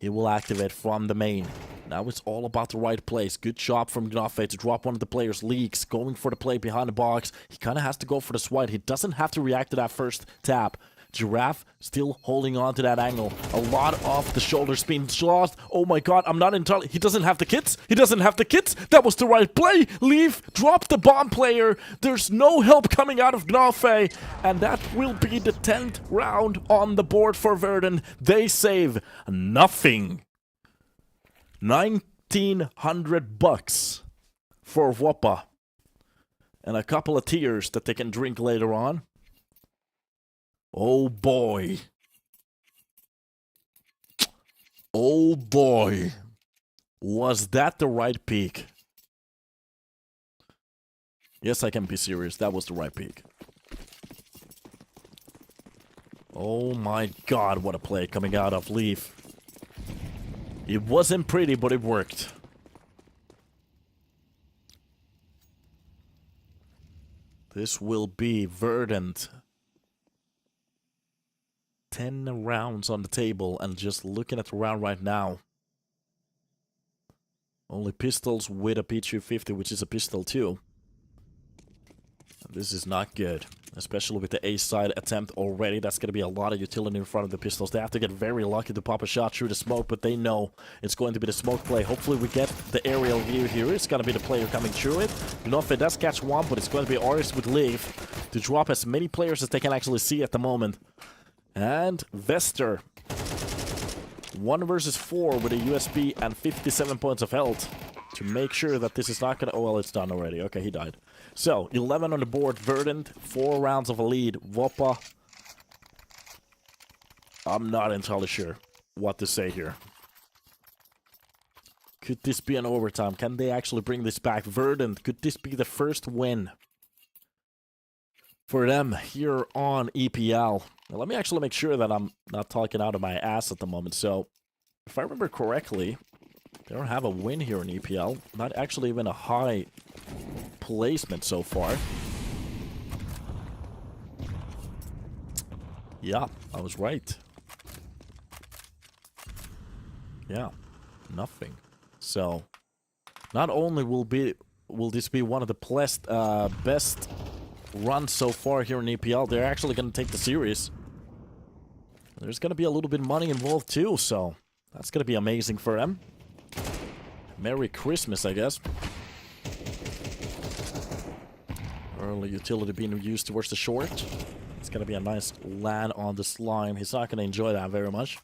he will activate from the main. Now it's all about the right place. Good job from Gnoffe to drop one of the players. Leaks going for the play behind the box. He kind of has to go for the swipe. He doesn't have to react to that first tap. Giraffe still holding on to that angle. A lot of the shoulders being lost. Oh my god, I'm not entirely... He doesn't have the kits. He doesn't have the kits. That was the right play. Leaf dropped the bomb player. There's no help coming out of Gnoffe. And that will be the 10th round on the board for Verdant. They save nothing. 1,900 bucks for WOPA. and a couple of tears that they can drink later on. Oh boy. Oh boy. Was that the right peak? Yes, I can be serious. That was the right peak. Oh my god, what a play coming out of Leaf. It wasn't pretty, but it worked. This will be Verdant. 10 rounds on the table, and just looking at the round right now. Only pistols with a P250, which is a pistol too. This is not good. Especially with the A-side attempt already. That's going to be a lot of utility in front of the pistols. They have to get very lucky to pop a shot through the smoke, but they know it's going to be the smoke play. Hopefully we get the aerial view here. It's going to be the player coming through it. Gnoffe does catch one, but it's going to be Artist with Leaf to drop as many players as they can actually see at the moment. And Vester. 1 versus 4 with a USB and 57 points of health. To make sure that this is not going to... Oh, well, it's done already. Okay, he died. So, 11 on the board, Verdant, 4 rounds of a lead, WOPA. I'm not entirely sure what to say here. Could this be an overtime? Can they actually bring this back? Verdant, could this be the first win for them here on EPL? Now, let me actually make sure that I'm not talking out of my ass at the moment. So, if I remember correctly, they don't have a win here in EPL. Not actually even a high placement so far. Yeah, I was right. Yeah, nothing. So, not only will this be one of the best runs so far here in EPL, they're actually going to take the series. There's going to be a little bit of money involved too, so that's going to be amazing for them. Merry Christmas, I guess. Early utility being used towards the short. It's going to be a nice land on the slime. He's not going to enjoy that very much.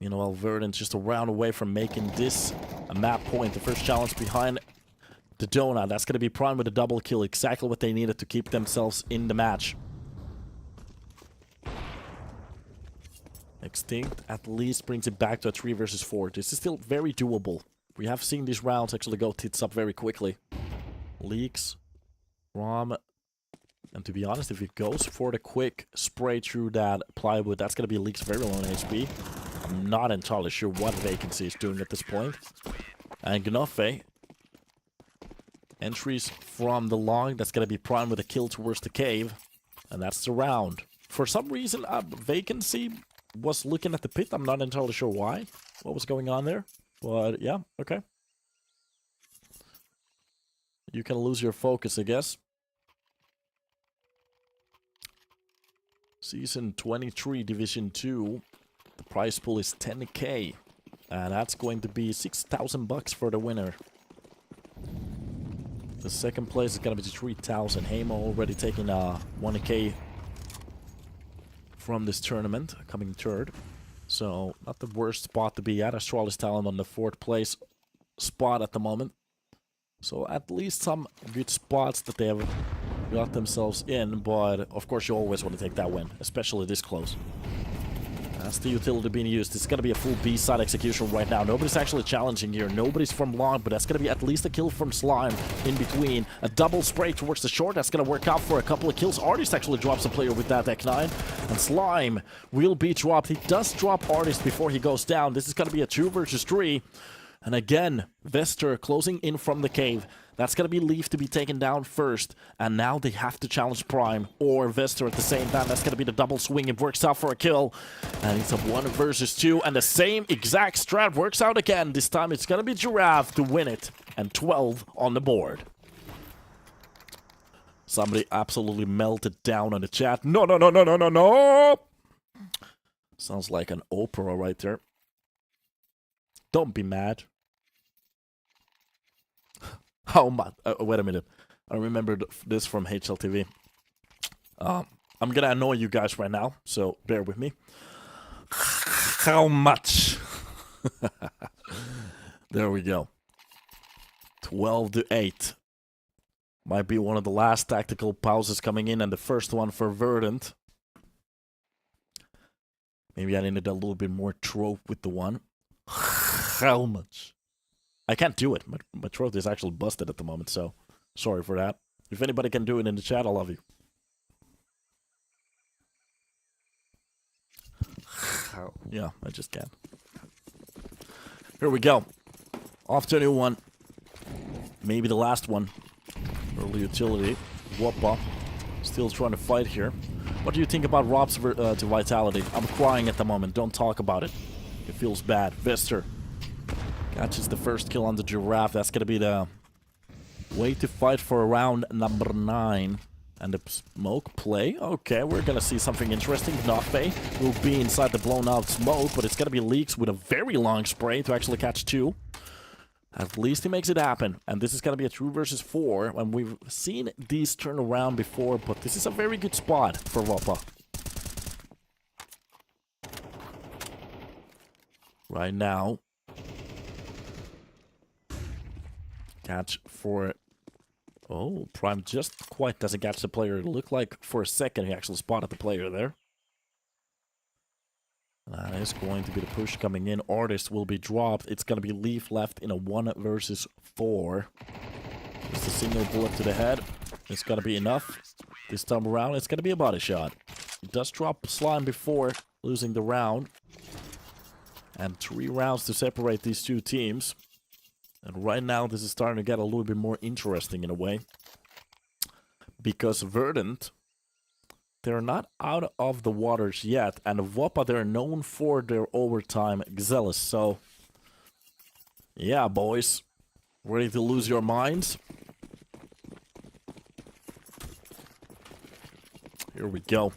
You know, Verdant's just a round away from making this a map point. The first challenge behind the donut. That's going to be Prime with a double kill. Exactly what they needed to keep themselves in the match. Extinct at least brings it back to a 3 versus 4. This is still very doable. We have seen these rounds actually go tits up very quickly. Leaks from... And to be honest, if it goes for the quick spray through that plywood, that's going to be Leaks very low in HP. I'm not entirely sure what Vacancy is doing at this point. And Gnoffe. Entries from the long. That's going to be Prime with a kill towards the cave. And that's the round. For some reason, Vacancy was looking at the pit. I'm not entirely sure why. What was going on there? But yeah, okay. You can lose your focus, I guess. Season 23, Division 2. The prize pool is 10k. And that's going to be 6,000 bucks for the winner. The second place is going to be 3,000. Hamo already taking 1k from this tournament, coming third. So, not the worst spot to be at. Astralis Talent on the 4th place spot at the moment. So, at least some good spots that they have got themselves in. But, of course, you always want to take that win, especially this close. That's the utility being used. It's going to be a full B-side execution right now. Nobody's actually challenging here. Nobody's from long, but that's going to be at least a kill from Slime in between. A double spray towards the short. That's going to work out for a couple of kills. Artist actually drops a player with that Deck 9. And Slime will be dropped. He does drop Artist before he goes down. This is going to be a 2 versus 3. And again, Vester closing in from the cave. That's going to be Leaf to be taken down first. And now they have to challenge Prime or Vester at the same time. That's going to be the double swing. It works out for a kill. And it's a 1 versus 2. And the same exact strat works out again. This time it's going to be Giraffe to win it. And 12 on the board. Somebody absolutely melted down on the chat. No, no, no, no, no, no, no. Sounds like an opera right there. Don't be mad. How much? Wait a minute. I remembered this from HLTV. I'm gonna annoy you guys right now, so bear with me. How much? There we go. 12 to 8. Might be one of the last tactical pauses coming in, and the first one for Verdant. Maybe I needed a little bit more throat with the one. How much? I can't do it. My throat is actually busted at the moment, so sorry for that. If anybody can do it in the chat, I love you. Yeah, I just can't. Here we go. Off to a new one. Maybe the last one. Early utility. WOPA. Still trying to fight here. What do you think about Rob's to Vitality? I'm crying at the moment. Don't talk about it. It feels bad. Vester catches the first kill on the Giraffe. That's going to be the way to fight for round number 9. And the smoke play. Okay, we're going to see something interesting. Noffe will be inside the blown out smoke, but it's going to be Leaks with a very long spray to actually catch 2. At least he makes it happen. And this is going to be a 2 versus 4. And we've seen these turn around before, but this is a very good spot for WOPA. Right now. Catch for... Oh, Prime just quite doesn't catch the player. It looked like for a second he actually spotted the player there. That is going to be the push coming in. Artist will be dropped. It's going to be Leaf left in a 1 versus 4. Just a single bullet to the head. It's going to be enough. This time around, it's going to be a body shot. He does drop Slime before losing the round. And 3 rounds to separate these 2 teams. And right now, this is starting to get a little bit more interesting in a way. Because Verdant, they're not out of the waters yet. And WOPA, they're known for their overtime zealous. So, yeah, boys. Ready to lose your minds? Here we go.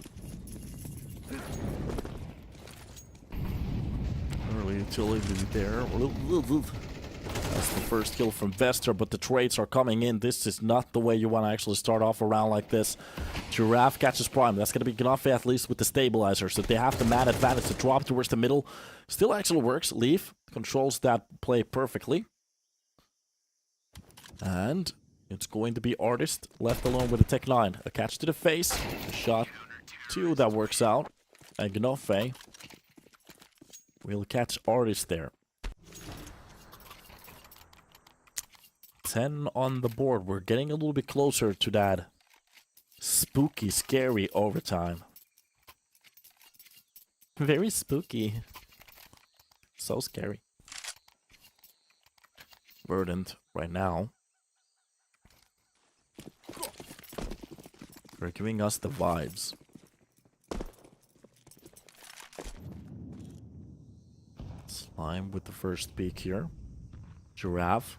Early utility there. That's the first kill from Vester, but the trades are coming in. This is not the way you want to actually start off a round like this. Giraffe catches Prime. That's going to be Gnoffe at least with the stabilizer, so they have the man advantage to drop towards the middle. Still actually works. Leaf controls that play perfectly. And it's going to be Artist left alone with a Tech 9. A catch to the face. A shot 2 that works out. And Gnoffe will catch Artist there. 10 on the board. We're getting a little bit closer to that spooky, scary overtime. Very spooky. So scary. Verdant right now. They're giving us the vibes. Slime with the first peek here. Giraffe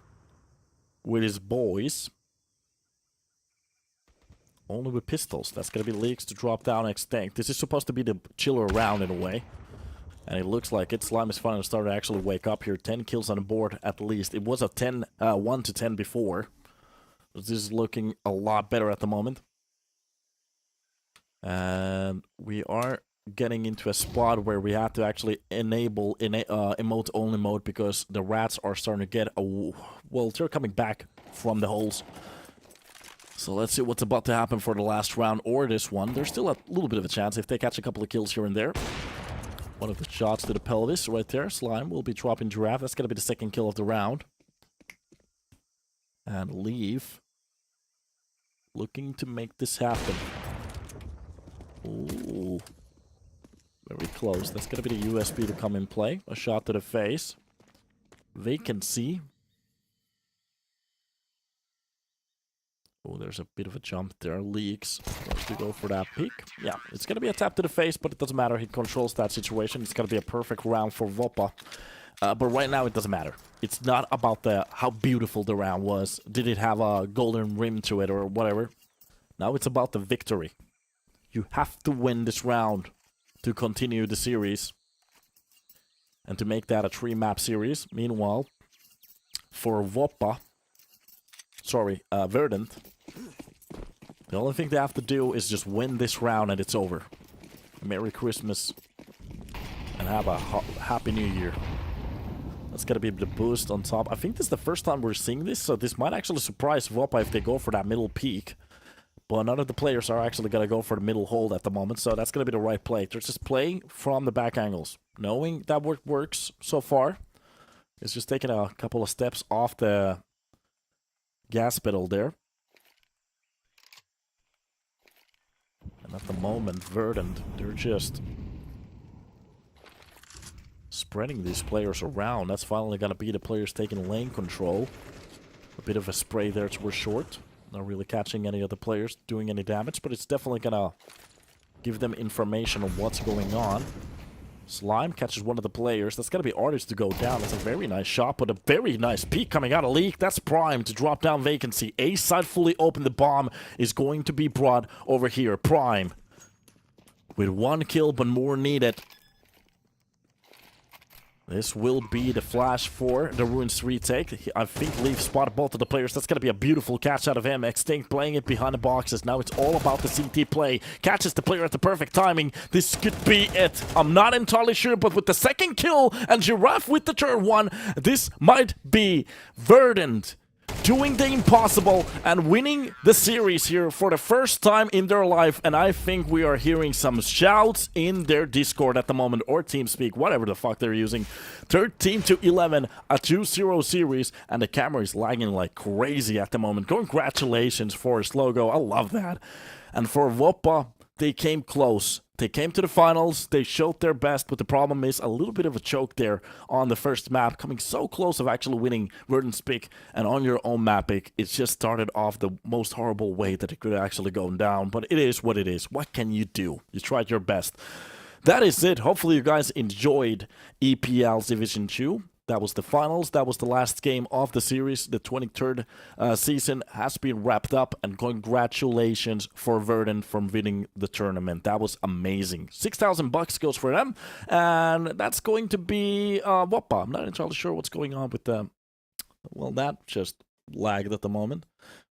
with his boys. Only with pistols. That's going to be Leaks to drop down extinct. This is supposed to be the chiller round in a way. And it looks like it. Slime is finally starting to actually wake up here. 10 kills on the board at least. It was a 1 to 10 before. This is looking a lot better at the moment. And we are getting into a spot where we have to actually enable emote only mode because the rats are starting to get well, they're coming back from the holes. So let's see what's about to happen for the last round or this one. There's still a little bit of a chance if they catch a couple of kills here and there. One of the shots to the pelvis right there. Slime will be dropping Giraffe. That's going to be the second kill of the round. And Leaf looking to make this happen. Ooh. Very close. That's going to be the USB to come in play. A shot to the face. Vacancy. Oh, there's a bit of a jump there. Leaks. Wants to go for that peek. Yeah, it's going to be a tap to the face, but it doesn't matter. He controls that situation. It's going to be a perfect round for WOPA. But right now, it doesn't matter. It's not about how beautiful the round was. Did it have a golden rim to it or whatever? Now it's about the victory. You have to win this round to continue the series. And to make that a 3-map series. Meanwhile, for WOPA... Sorry, Verdant. The only thing they have to do is just win this round and it's over. Merry Christmas. And have a happy New Year. That's gonna be the boost on top. I think this is the first time we're seeing this, so this might actually surprise WOPA if they go for that middle peak. But none of the players are actually gonna go for the middle hold at the moment, so that's gonna be the right play. They're just playing from the back angles, knowing that works so far. It's just taking a couple of steps off the gas pedal there. And at the moment, Verdant, they're just spreading these players around. That's finally gonna be the players taking lane control. A bit of a spray there towards short. Not really catching any of the players doing any damage, but it's definitely gonna give them information on what's going on. Slime catches one of the players. That's gonna be Artist to go down. That's a very nice shot, but a very nice peek coming out of Leak. That's Prime to drop down Vacancy. A side fully open. The bomb is going to be brought over here. Prime with 1 kill, but more needed. This will be the flash for the Ruins retake. I think Leaf spotted both of the players. That's going to be a beautiful catch out of him. Extinct playing it behind the boxes. Now it's all about the CT play. Catches the player at the perfect timing. This could be it. I'm not entirely sure, but with the second kill and Giraffe with the third one, this might be Verdant doing the impossible and winning the series here for the first time in their life. And I think we are hearing some shouts in their Discord at the moment, or TeamSpeak, whatever the fuck they're using. 13-11, a 2-0 series, and the camera is lagging like crazy at the moment. Congratulations, Forest Logo. I love that. And for WOPA, they came close. They came to the finals, they showed their best, but the problem is a little bit of a choke there on the first map, coming so close of actually winning Verdant's pick, and on your own map pick, it just started off the most horrible way that it could actually go down, but it is what it is. What can you do? You tried your best. That is it. Hopefully you guys enjoyed EPL's Division 2. That was the finals. That was the last game of the series. The 23rd season has been wrapped up, and congratulations for Verdant from winning the tournament. That was amazing. $6,000 goes for them, and that's going to be WOPA. I'm not entirely sure what's going on with the. Well, that just lagged at the moment.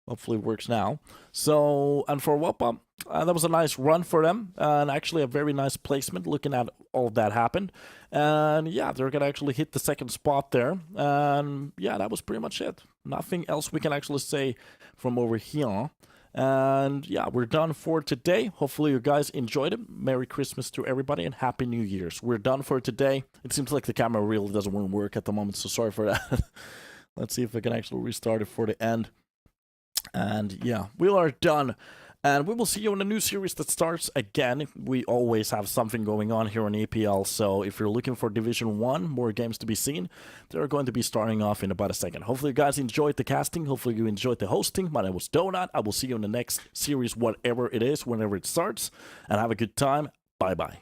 Hopefully it works now. So, and for WOPA, that was a nice run for them, and actually a very nice placement looking at all of that happened. And yeah, they're going to actually hit the second spot there. And yeah, that was pretty much it. Nothing else we can actually say from over here. And yeah, we're done for today. Hopefully you guys enjoyed it. Merry Christmas to everybody and Happy New Year's. We're done for today. It seems like the camera really doesn't want to work at the moment, so sorry for that. Let's see if I can actually restart it for the end. And yeah, we are done. And we will see you in a new series that starts again. We always have something going on here on EPL. So if you're looking for Division 1, more games to be seen, they're going to be starting off in about a second. Hopefully you guys enjoyed the casting. Hopefully you enjoyed the hosting. My name was Donut. I will see you in the next series, whatever it is, whenever it starts. And have a good time. Bye-bye.